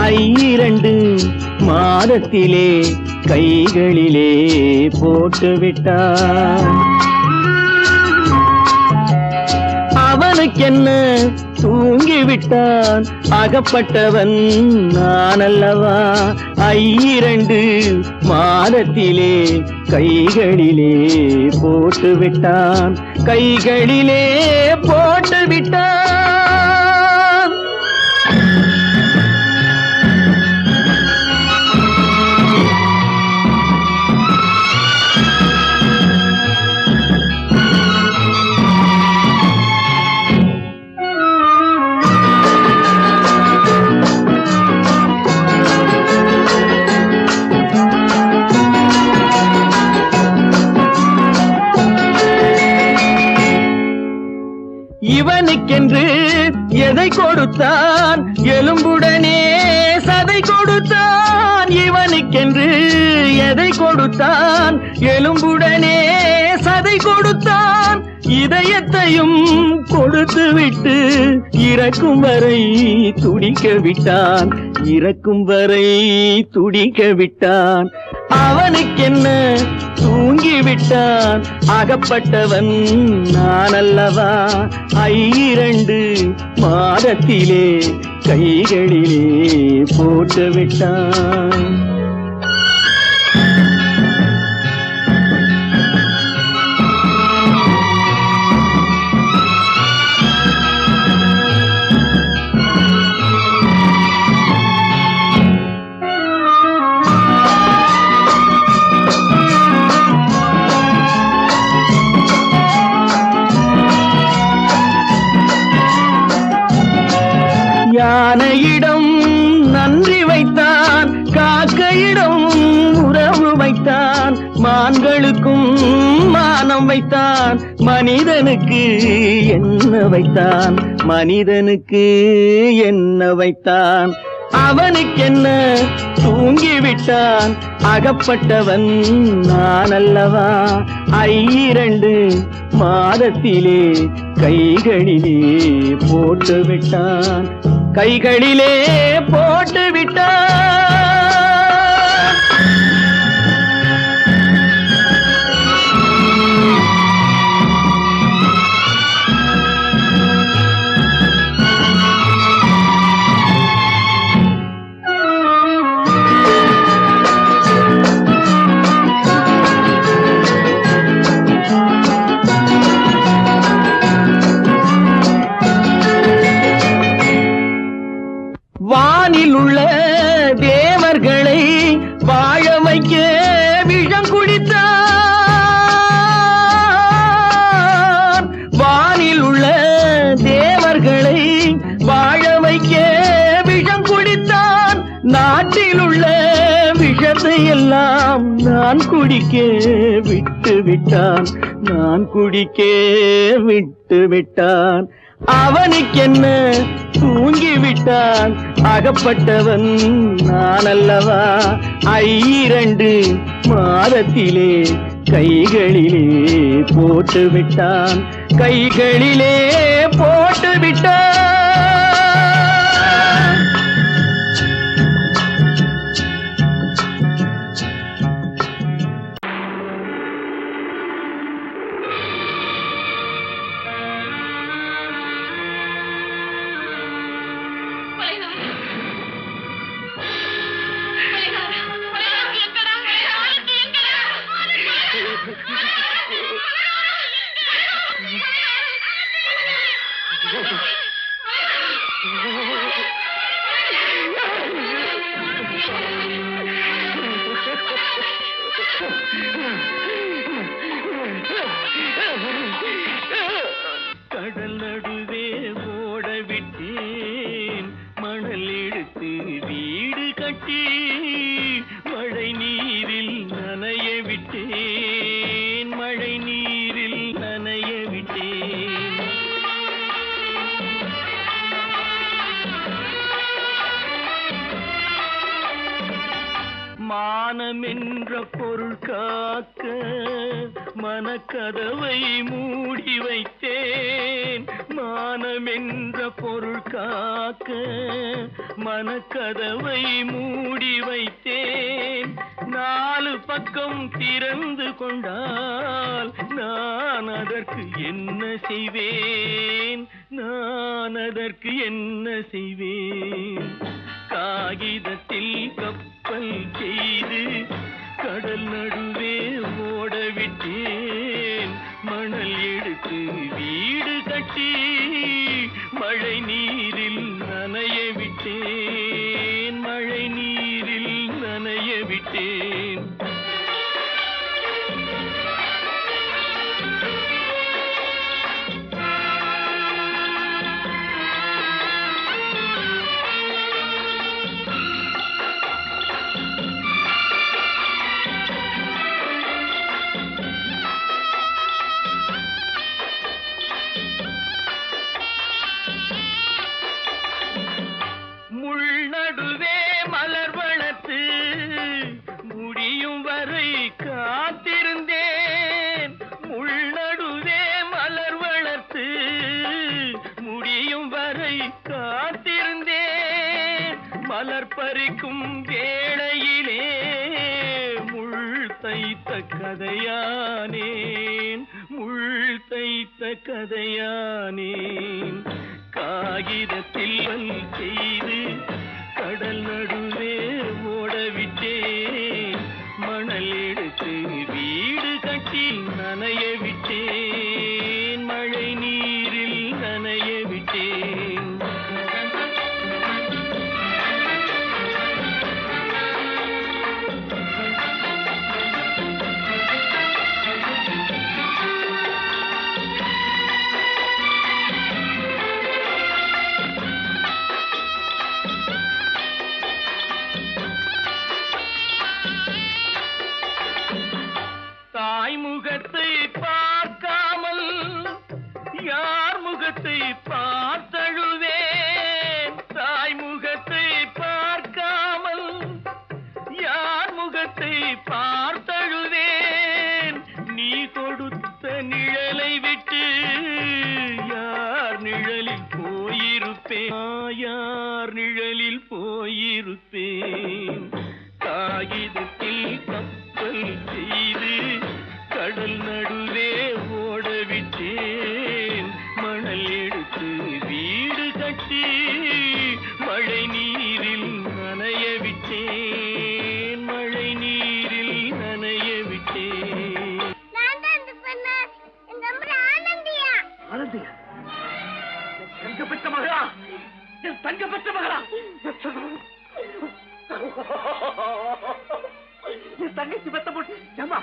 2 மாதத்திலே கைகளிலே போட்டுவிட்டான். அவனுக்கென்ன தூங்கிவிட்டான், அகப்பட்டவன் நான் அல்லவா. 2 மாதத்திலே கைகளிலே போட்டுவிட்டான், கைகளிலே போட்டுவிட்டான். இவனுக்கென்று எதை கொடுத்தான், எலும்புடனே சதை கொடுத்தான். இவனுக்கென்று எதை கொடுத்தான், எலும்புடனே சதை கொடுத்தான். இதயத்தையும் கொடுத்து விட்டு இறக்கும் வரை துடிக்க விட்டான், இறக்கும் வரை துடிக்க விட்டான். அவனுக்கென்ன தூங்கிவிட்டான், அகப்பட்டவன் நான் அல்லவா. 2 மாதத்திலே கைகளிலே போட்டுவிட்டான். யானையிடம் நன்றி வைத்தான், காக்கையிடம் உறவு வைத்தான். மான்களுக்கும் மானம் வைத்தான், மனிதனுக்கு என்ன வைத்தான், மனிதனுக்கு என்ன வைத்தான். அவனுக்கென்ன தூங்கிவிட்டான், அகப்பட்டவன் நான் அல்லவா. 2 மாதத்திலே கைகளிலே போட்டுவிட்டான், கைகளிலே போட்டுவிட்டான். எல்லாம் நான் குடிக்க விட்டு விட்டான், நான் குடிக்க விட்டு விட்டான். அவனுக்கென்ன தூங்கி விட்டான், அகப்பட்டவன் நான் அல்லவா. 2 மாதத்திலே கைகளிலே போட்டு விட்டான், கைகளிலே போட்டு விட்டான். கடல் நடுவே ஓட விட்டேன், மணல் எடுத்து வீடு கட்டி மழை நீரில் நனைய விட்டேன், மழை நீரில் நனைய விட்டேன். மானம் என்ற பொருள் காக்க மனக்கதவை மூடி வைத்தேன், மானம் என்ற பொருள் காக்க மனக்கதவை மூடி வைத்தேன். 4 பக்கம் திறந்து கொண்டால் நான் அதற்கு என்ன செய்வேன், நான் அதற்கு என்ன செய்வேன். காகிதத்தில் கப்பல் செய்து கடல் நடுவே ஓட விட்டேன், மணல் எடுத்து வீடு கட்டி மழை நீரில் நனைய விட்டேன், மழை நீரில் நனைய விட்டேன். முள்நடுவே மலர் வளர்த்து முடியும் வரை காத்திருந்தேன், முள்நடுவே மலர் வளர்த்து முடியும் வரை காத்திருந்தேன். மலர் பறிக்கும் வேளையிலே முள் தைத்த கதையானேன், முள் தைத்த கதையானேன். காகிதத்தில் செய்து கடல் நடுவே ஓடவிட்டேன், மணல் எடுத்து வீடு கட்டி நனைய விட்டேன், மழை நீரில் நனைய விட்டேன். முகத்தை பார்க்காமல் யார் முகத்தை பார்த்தழுவேன், தாய் முகத்தை பார்க்காமல் யார் முகத்தை பார்த்தழுவேன். நீ கொடுத்த நிழலை விட்டு யார் நிழலில் போயிருப்பேன், யார் நிழலில் போயிருப்பேன். காகிதத்தில் கப்பல் செய்து கடல் நடுவே ஓடவிட்டேன், மணல் எடுத்து வீடு கட்டி மழை நீரில் நனைய விட்டேன், மழை நீரில் நனைய விட்டேன். ஆனந்தியா, தங்க பெற்ற மகளா, என் தங்க பெற்ற மகளா, என் தங்கச்சி பெத்த போட்டு ஏமா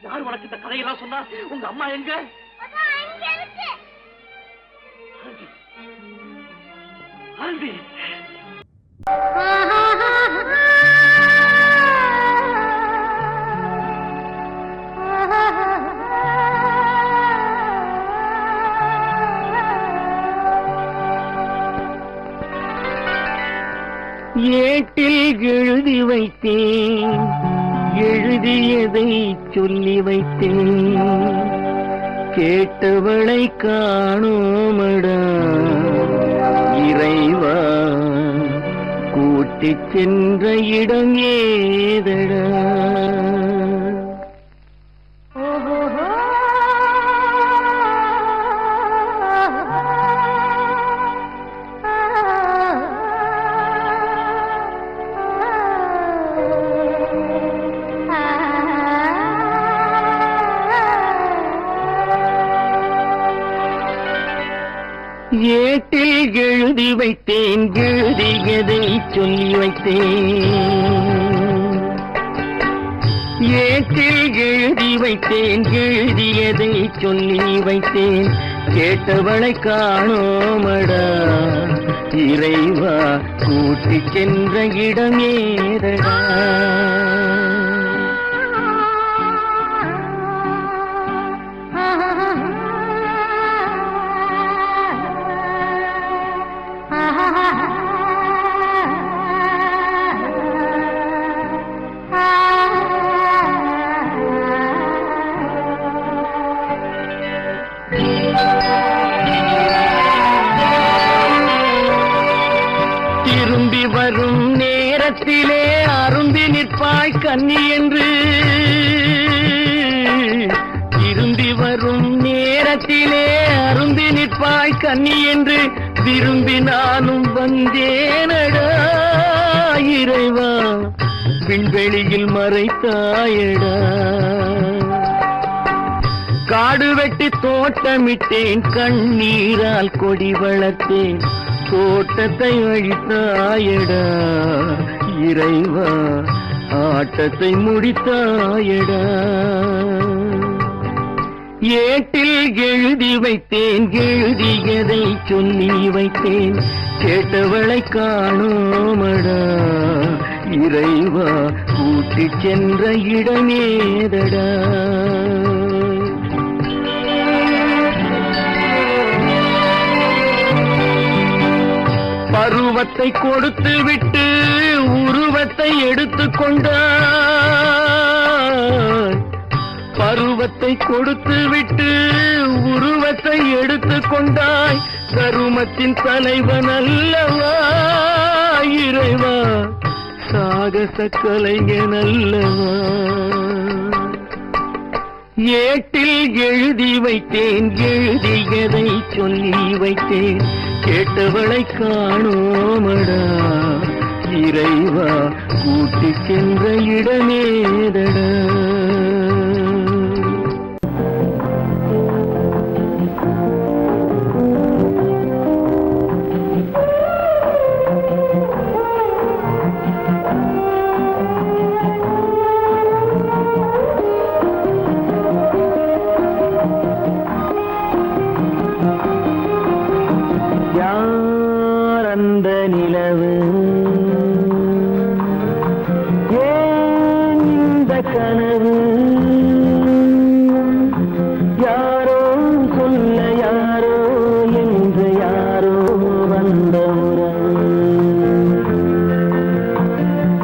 யார் உனக்கு இந்த கதையெல்லாம் சொன்னா? உங்க அம்மா எங்க? ஆனந்தி, ஏட்டில் எழுதி வைத்தேன் எழுதியதை சொல்லி வைத்தேன் கேட்டவளை காணோமடா இறைவா கூட்டிச் சென்ற இடம் ஏதடா ஏட்டில் எழுதி வைத்தேன் எழுதியதை சொல்லி வைத்தேன் ஏட்டில் எழுதி வைத்தேன் எழுதியதை சொல்லி வைத்தேன் கேட்டவளை காணோமடா இறைவா கூட்டிச் சென்ற இடம் ஏதடா திரும்பி வரும் நேரத்திலே அரும்பி நிற்பாய் கன்னி என்று திரும்பி வரும் நேரத்திலே அரும்பி நிற்பாய் கன்னி என்று விரும்பி நானும் வந்தேனடா இறைவா விண்வெளியில் மறைத்தாயடா காடு வெட்டி தோட்டமிட்டேன் கண்ணீரால் கொடி வளர்த்தேன் தோட்டத்தை அழித்தாயடா இறைவா ஆட்டத்தை முடித்தாயடா ஏட்டில் எழுதி வைத்தேன் எழுதியதை சொல்லி வைத்தேன் கேட்டவளை காணோமடா இறைவா கூட்டிச் சென்ற இடமேதடா பருவத்தை கொடுத்து விட்டு உருவத்தை எடுத்துக் கொண்டாய் பருவத்தை கொடுத்து விட்டு உருவத்தை எடுத்துக் கொண்டாய் கருமத்தின் தலைவன் அல்லவா இறைவா சாகச கலைஞன் அல்லவா ஏட்டில் எழுதி வைத்தேன் எழுதியதை சொல்லி வைத்தேன் கேட்டவளை காணோமடா இறைவா கூட்டிச் சென்ற இடமேதடா அந்த நிலவு ஏன் இந்த கனவு யாரோ சொல்ல யாரோ என்று யாரோ வந்த உறவு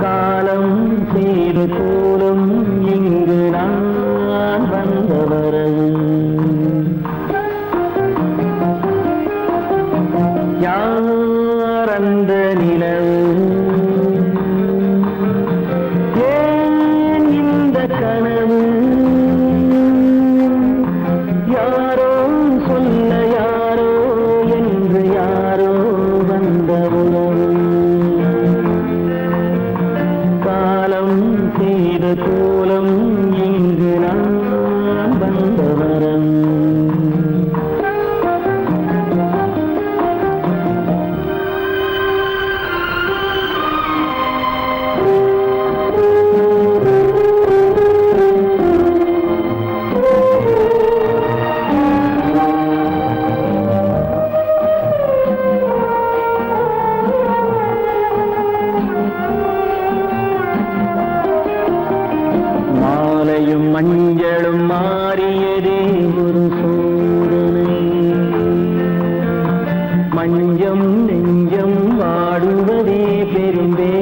காலம் செய்து கூறும் இங்கு நான் வந்த வரவு அந்த நிலவு ஏன் இந்த கனவு யாரோ சொல்ல யாரோ என்று யாரோ வந்த உறவு காலம் செய்த கோலம் இங்கு நான் வந்த வரம் மஞ்சளும் மாறியதே ஒரு சோதனை மஞ்சம் நெஞ்சம் வாடுவதே பெரும்பே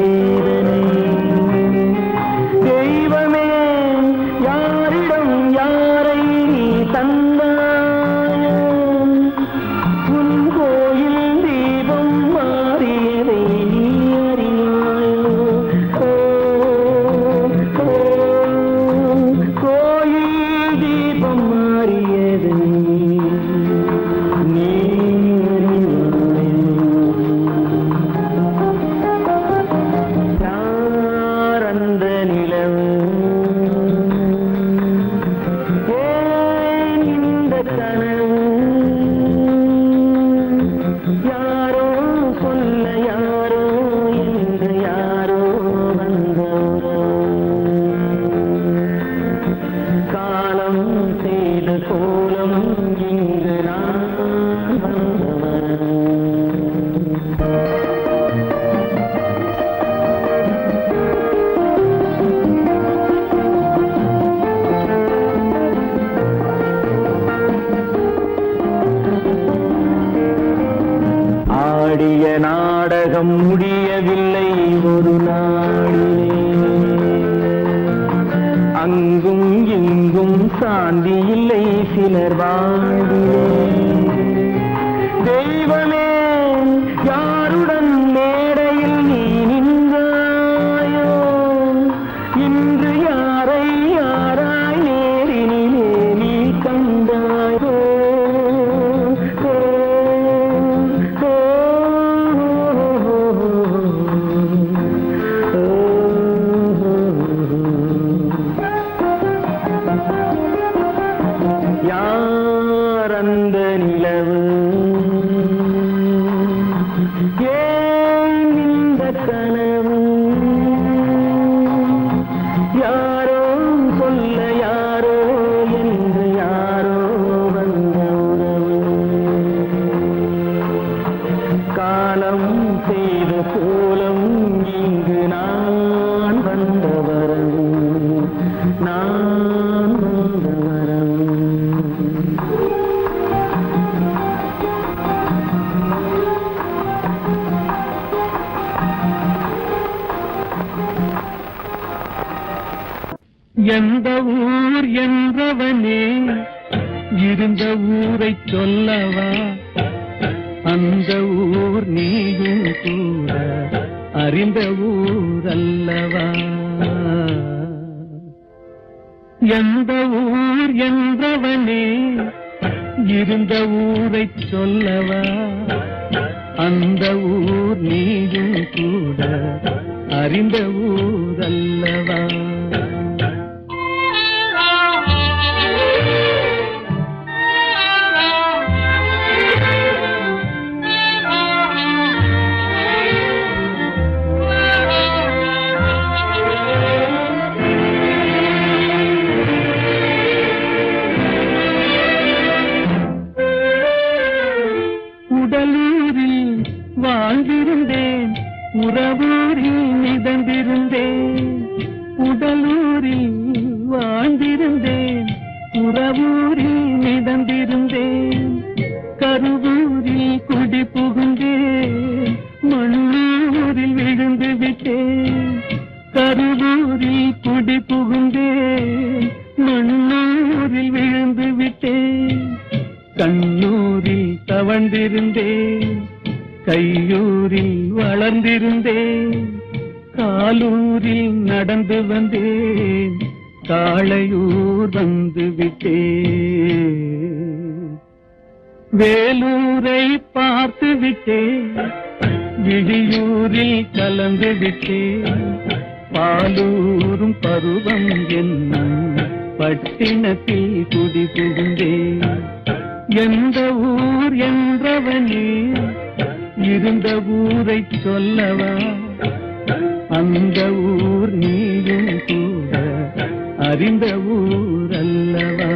ஆடிய நாடகம் முடியவில்லை ஒரு நாளிலே. அங்கும் இங்கும் சாந்தி இல்லை சிலர் வாழ்விலே. தெய்வமே யாருடன் மேடையில் நீ நின்றாயோ, இன்று யாரை யாராய் நேரினிலே நீ கண்டாயோ. யார் அந்த நிலவு, ஏன் இந்த கனவு, யாரோ சொல்ல யாரோ என்று யாரோ வந்த உறவு. காலம் செய்த கோலம் இங்கு நான் வந்த வரவு, நான் வந்த வரவு. எந்த ஊர் என்றவனே இருந்த ஊரை சொல்லவா, அந்த ஊர் நீயும் கூட அறிந்த ஊர் அல்லவா. எந்த ஊர் என்றவனே இருந்த ஊரை சொல்லவா, அந்த ஊர் நீயும் கூட அறிந்த ஊர் அல்லவா. உடலூரில் வாழ்ந்திருந்தேன், உறவூரில் மிதந்திருந்தேன். உடலூரில் வாழ்ந்திருந்தேன், உறவூரில் மிதந்திருந்தேன். கருவூரில் குடி புகுந்தேன், மண்ணூரில் விழுந்து விட்டேன். கருவூரில் குடி புகுந்தேன், மண்ணூரில் விழுந்து விட்டேன். கண்ணூரில் தவழ்ந்திருந்தேன், கையூரில் வளர்ந்திருந்தேன். காலூரில் நடந்து வந்தேன், காளையூர் வந்து விட்டேன். வேலூரை பார்த்து விட்டேன், விழியூரில் கலந்து விட்டேன். பாலூரும் பருவம் என்னும் பட்டினத்தில் குடி புகுந்தேன். எந்த ஊர் என்றவனே இருந்த ஊரை சொல்லவா, அந்த ஊர் நீயும் கூட அறிந்த ஊர் அல்லவா.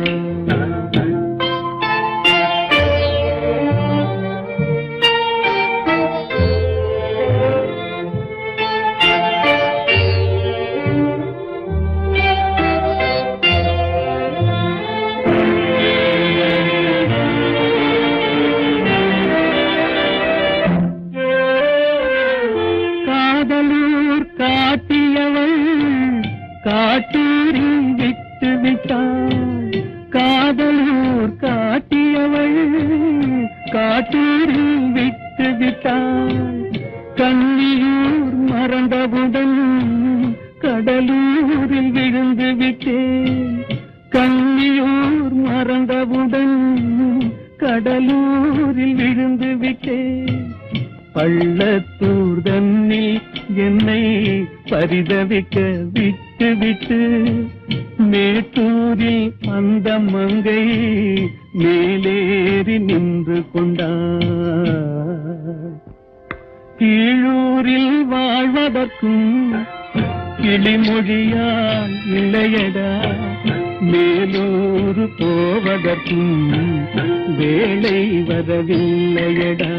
காட்டூரில் விட்டு விட்டாள், காதலூர் காட்டியவள் காட்டூரில் விட்டு விட்டாள். கன்னியூர் மறந்தவுடன் கடலூரில் விழுந்து விட்டேன். கன்னியூர் மறந்தவுடன் கடலூரில் விழுந்து விட்டேன். பள்ளத்தூர் தன்னில் என்னை பரிதவிக்க விட்டு விட்டு மேட்டூரில் அந்த மங்கை மேலேறி நின்று கொண்டார். கீழூரில் வாழ்வதற்கும் கிளிமொழியால் இல்லையடா, மேலூர் போவதற்கும் வேலை வரவில்லையடா.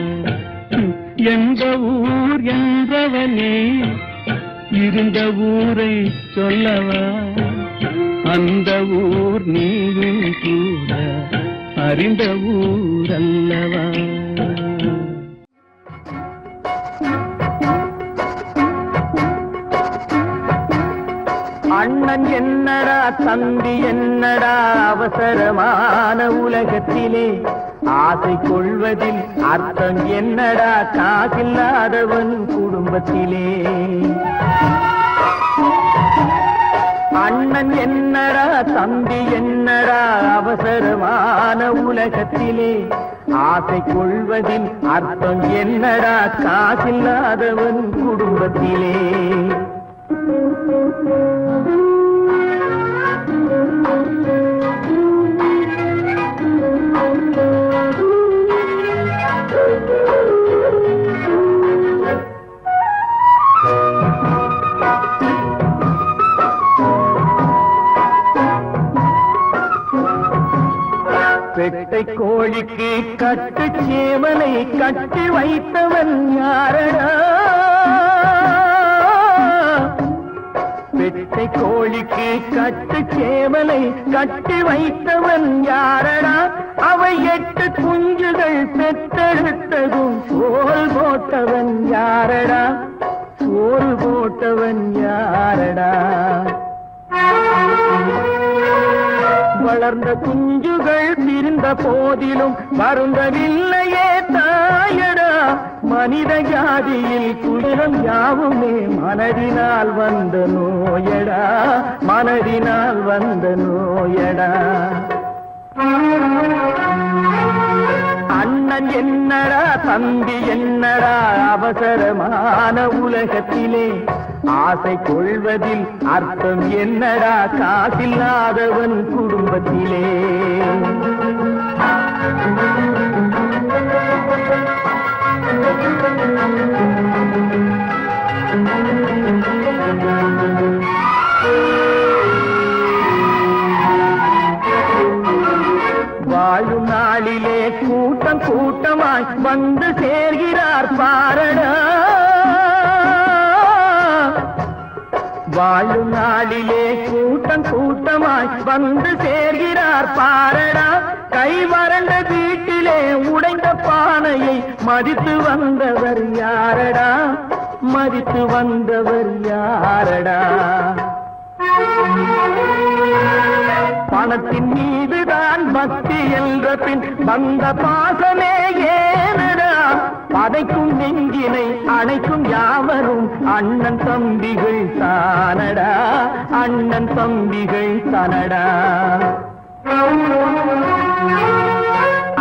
எந்த ஊர் என்றவனே இருந்த ஊரை சொல்லவா, அந்த ஊர் நீயும் கூட அறிந்த ஊர் அல்லவா. அண்ணன் என்னடா தம்பி என்னடா அவசரமான உலகத்திலே ஆசை கொள்வதில் அர்த்தம் என்னடா காசில்லாதவன் குடும்பத்திலே அண்ணன் என்னடா தம்பி என்னடா அவசரமான உலகத்திலே ஆசை கொள்வதில் அர்த்தம் என்னடா காசில்லாதவன் குடும்பத்திலே பெட்டை கோழிக்கு கட்டு சேவலை கட்டி வைத்தவன் யாரடா பெட்டை கோழிக்கு கட்டு சேவலை கட்டி வைத்தவன் யாரடா அவை 8 குஞ்சுகள் பெற்றெடுத்ததும் சோல் போட்டவன் யாரடா சோல் போட்டவன் யாரடா வளர்ந்த குஞ்சுகள் பிரிந்த போதிலும் வருந்தவில்லையே தாயடா மனித ஜாதியில் துயரம் யாவுமே மனதினால் வந்த நோயடா மனதினால் வந்த நோயடா அண்ணன் என்னடா தம்பி என்னடா அவசரமான உலகத்திலே ஆசை கொள்வதில் அர்த்தம் என்னடா காசில்லாதவன் குடும்பத்திலே வாழும் நாளிலே கூட்டம் கூட்டமாய் வந்து சேர்கிறார் பாரடா வாழும் நாளிலே கூட்டம் கூட்டமாய் வந்து சேர்கிறார் பாரடா கை வறண்ட வீட்டிலே உடைந்த பானையை மதித்து வந்தவர் யாரடா மதித்து வந்தவர் யாரடா பணத்தின் மீதுதான் பக்தி என்ற பின் வந்த பாசமே ஏனடா பதைக்கும் நெஞ்சினை அணைக்கும் யாவரும் அண்ணன் தம்பிகள் தானடா அண்ணன் தம்பிகள் தானடா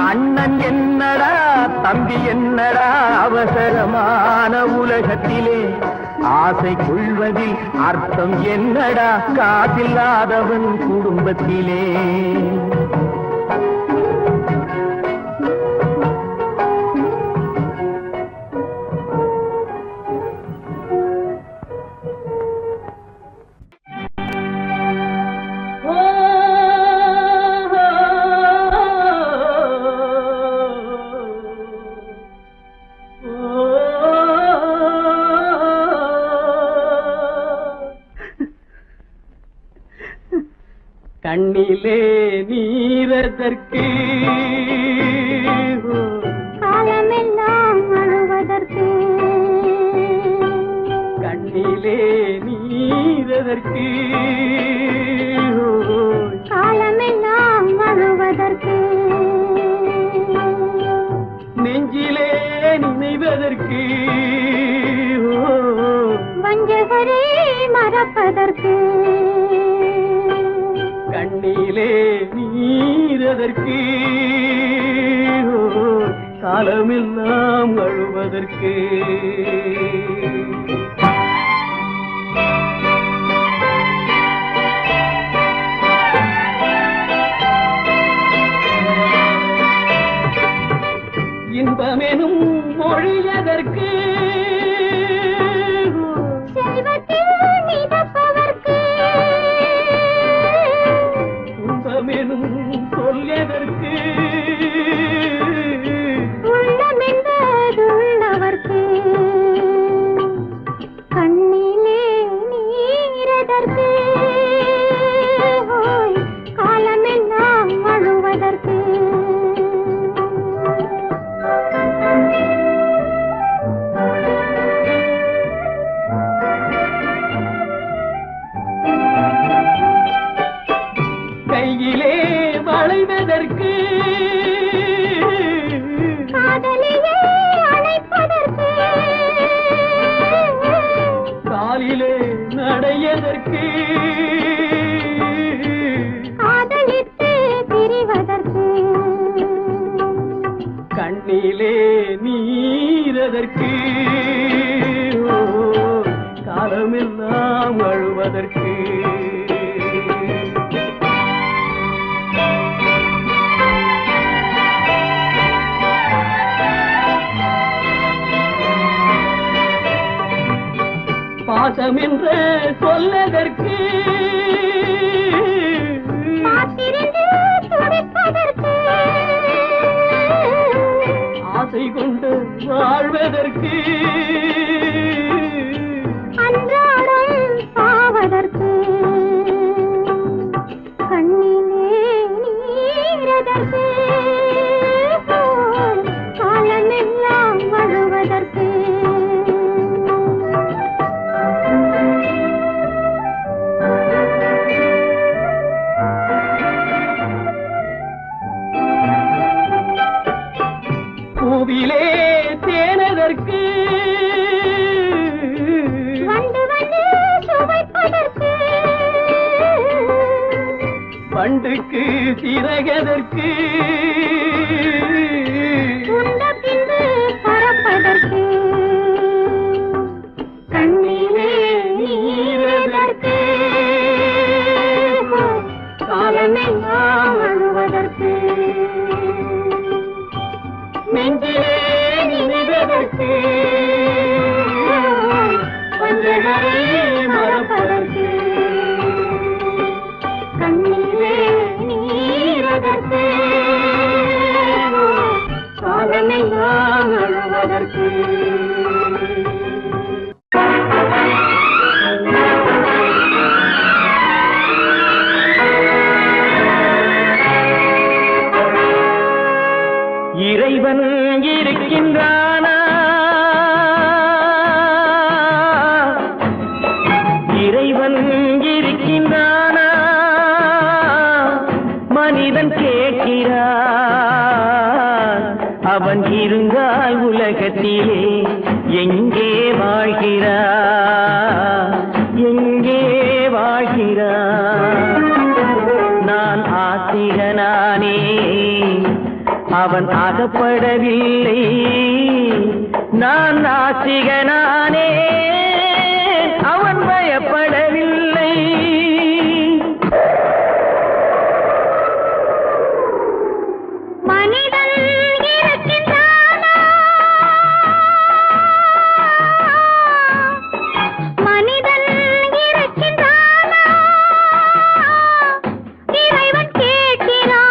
அண்ணன் என்னடா தம்பி என்னடா அவசரமான உலகத்திலே ஆசை கொள்வதில் அர்த்தம் என்னடா காசில்லாதவன் குடும்பத்திலே கண்ணிலே நீரதற்கு காலமெல்லாம் அழுவதற்கு கண்ணிலே நீரதற்கு காலமெல்லாம் அழுவதற்கு நெஞ்சிலே நினைவதற்கு வஞ்சகரை மறப்பதற்கு கண்ணிலே நீரதற்கு காலமெல்லாம் அழுவதற்கு இன்பமெனும் மொழியதற்கு செல்வத்தில் மிதப்பதற்கு துன்பமெனும் சொல்லியதற்கு உள்ளமென்பதுள்ளவர்க்கு கண்ணிலே நீரதற்கு காலமெல்லாம் அழுவதற்கு சொல்வதற்கு காலமெல்லாம் அழுவதற்கு பாசம் என்று சொல்லதற்கு ஆசை கொண்டு வாழ்வதற்கு அன்றாடம் சாவதற்கு கண்ணிலே நீரதற்கு காலமெல்லாம் அழுவதற்கு பூவிலே தேனதற்கு வந்து வந்து சுவைப்பதற்கு பண்டுக்கு சிறகதற்கு உண்ட பின்பு பறப்பதற்கு கண்ணிலே நீரதற்கு காலமெல்லாம் அழுவதற்கு நெஞ்சிலே நினைவதற்கு பஞ்சகரை மறப்பதற்கு கண்ணிலே நீரதற்கு காலமெல்லாம் அழுவதற்கு இறைவன் இருக்கின்றானா இறைவன் இருக்கின்றானா மனிதன் கேட்கிறான் அவன் இருந்தால் உலகத்திலே எங்கே வாழ்கிறான் எங்கே வாழ்கிறான் நான் ஆசிரியனானே அவன் அகப்படவில்லை நான் நாசிகனானே அவன் பயப்படவில்லை மனிதன் இருக்கின்றானா மனிதன் இருக்கின்றானா இறைவன் கேட்கிறான்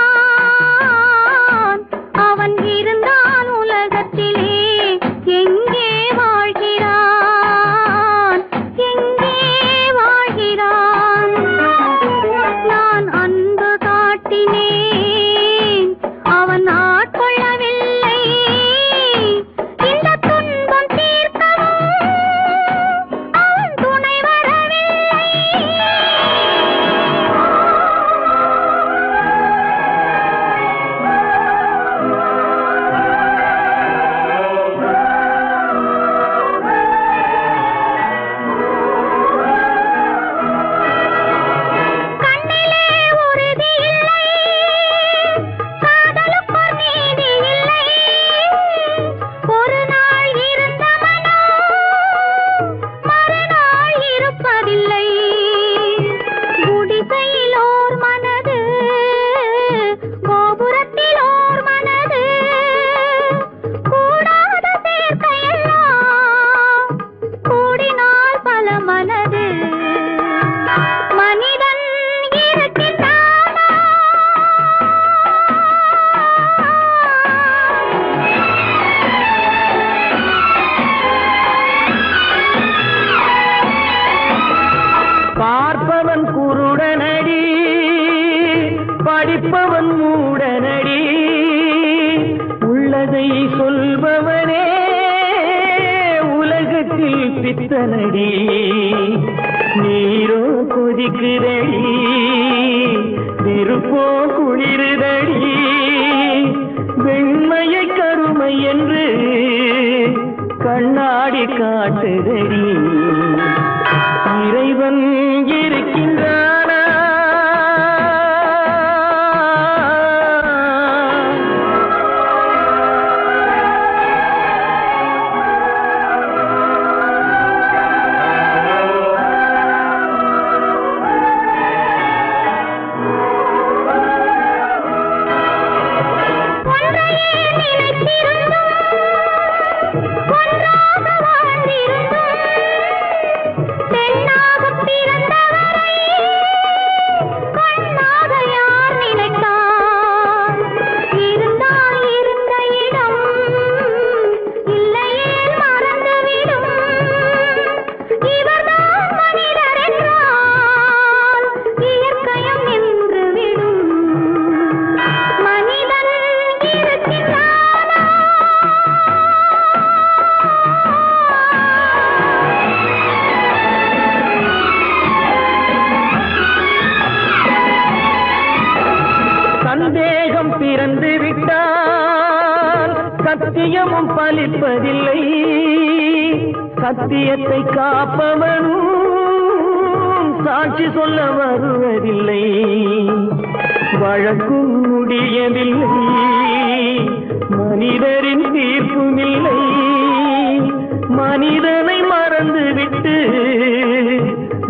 அவன் இருந்தான் உலகத்திலே எங்கே வாழ்கிறான் எங்கே வாழ்கிறான் நான் அன்பு காட்டினேன் அவன் ஆட்கொள்ளவில்லை இந்த துன்பம் தீர்க்கவும் அவன் துணை வரவில்லை கண்ணிலே உறுதி இல்லை காதலுக்கு நீதி இல்லை ஒரு நாள் இருந்த மனம் மறுநாள் இருப்பதில்லை குடிசையிலோர் மனது கோபுரத்திலோர் மனது கூடாத சேர்க்கையெல்லாம் கூடினால் பல மனது மனிதன் இருக்கின்றானா பார்ப்பவன் குருடனடி படிப்பவன் மூடனடி உள்ளதை சொல்பவனே உலகத்தில் பித்தனடி நீரோ கொதிக்குதடி நெருப்போ குளிருதடி வெண்மையை கருமை என்று கண்ணாடி காட்டுதடி இறைவன் இருக்கின்றானா பெண்ணாக வாழ்ந்திருந்தும் பெண்ணாக பிறந்தவரை கண்ணாக யார் நினைத்தார்? இருந்தால் இருந்த இடம் இல்லையே மறந்துவிடும். இவர்தான் மனிதர் என்றால் இயற்கையும் நின்றுவிடும். மனிதன் இருக்கின்றானா? சந்தேகம் பிறந்து விட்டால் சத்தியமும் பலிப்பதில்லை. சத்தியத்தை காப்பவனும் சாட்சி சொல்ல வருவதில்லை. வழக்கும் முடியவில்லை, மனிதரின் தீர்ப்பும் இல்லை. மனிதனை மறந்துவிட்டு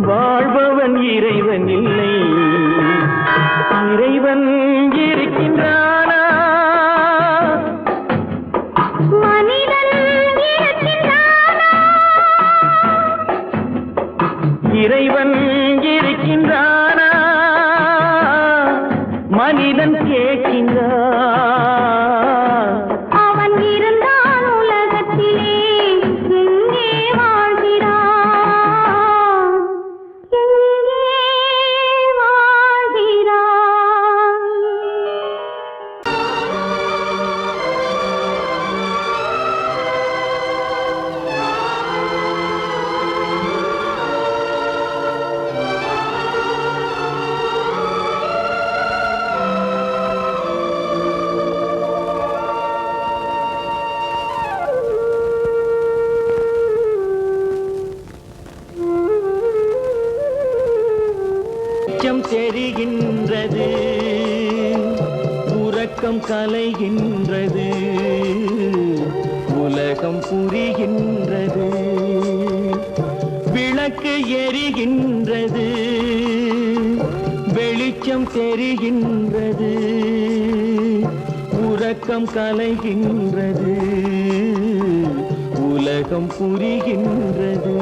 வாழ்பவன் இறைவன் இல்லை. இறைவன் இருக்கின்றானா? மனிதன் இருக்கின்றானா? இறைவன் இருக்கின்றானா? மனிதன் கேட்கின்றான். அவன் இருந்தால் உலகத்திலே எங்கே வாழ்கிறான்? எங்கே வாழ்கிறான்? வெளிச்சம் தெரிகின்றது, உறக்கம் கலைகின்றது, உலகம் புரிகின்றது. விளக்கு எரிகின்றது, வெளிச்சம் தெரிகின்றது, உறக்கம் கலைகின்றது, உலகம் புரிகின்றது.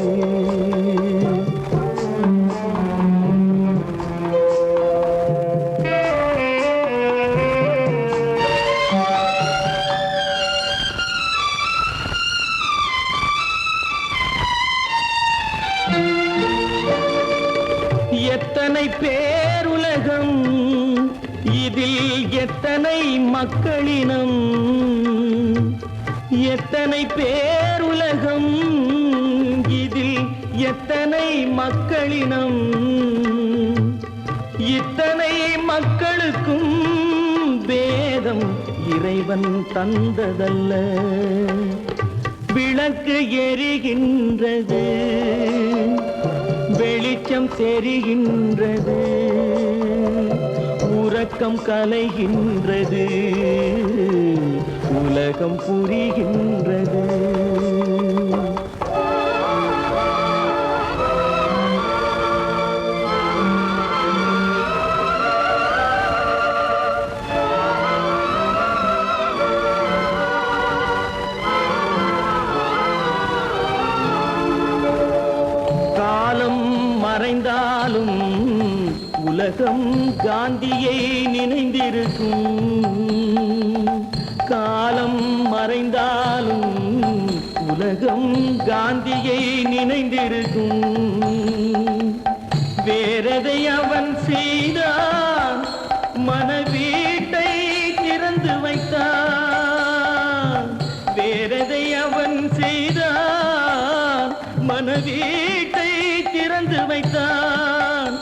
எத்தனை பேருலகம், இதில் எத்தனை மக்களினம். எத்தனை பேருலகம், இதில் எத்தனை மக்களினம். இத்தனை மக்களுக்கும் வேதம் இறைவன் தந்ததல்ல. விளக்கு எரிகின்றது, வெளிச்சம் தெரிகின்றது, உறக்கம் கலைகின்றது, உலகம் புரிகின்றது. மறைந்தாலும் உலகம் காந்தியை நினைந்திருக்கும். காலம் மறைந்தாலும் உலகம் காந்தியை நினைந்திருக்கும். வேறதை அவன் செய்தான், மனவீட்டை திறந்து வைத்தான். வேறதை அவன் செய்தான், மனவீட்டை திறந்து வைத்தான்.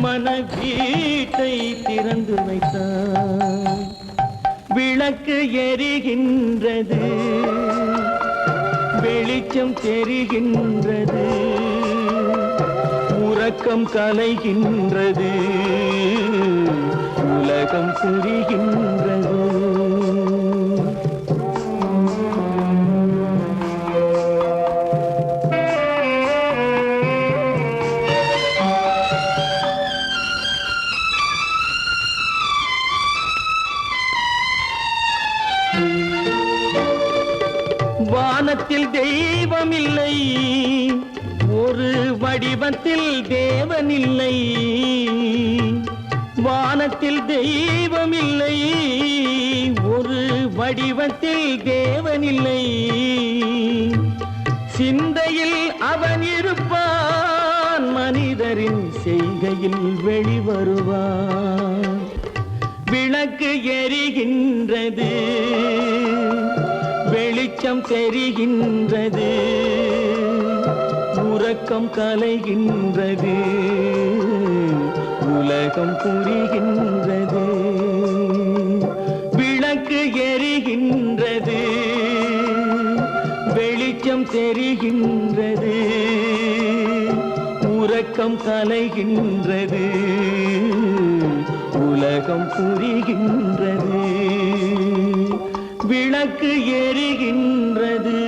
மனவீட்டை திறந்து வைத்தான். விளக்கு எரிகின்றது, வெளிச்சம் தெரிகின்றது, உறக்கம் கலைகின்றது, உலகம் புரிகின்றது. வானத்தில் தெய்வம் தெய்வமில்லை, ஒரு வடிவத்தில் தேவனில்லை. வானத்தில் தெய்வமில்லை, ஒரு வடிவத்தில் தேவனில்லை. சிந்தையில் அவன் இருப்பான், மனிதரின் செய்கையில் வெளிவருவான். விளக்கு எரிகின்றது, வெளிச்சம் தெரிகின்றது, உறக்கம் கலைகின்றது, உலகம் புரிகின்றது. விளக்கு எரிகின்றது, வெளிச்சம் தெரிகின்றது, உறக்கம் கலைகின்றது, உலகம் புரிகின்றது. விளக்கு எரிகின்றது.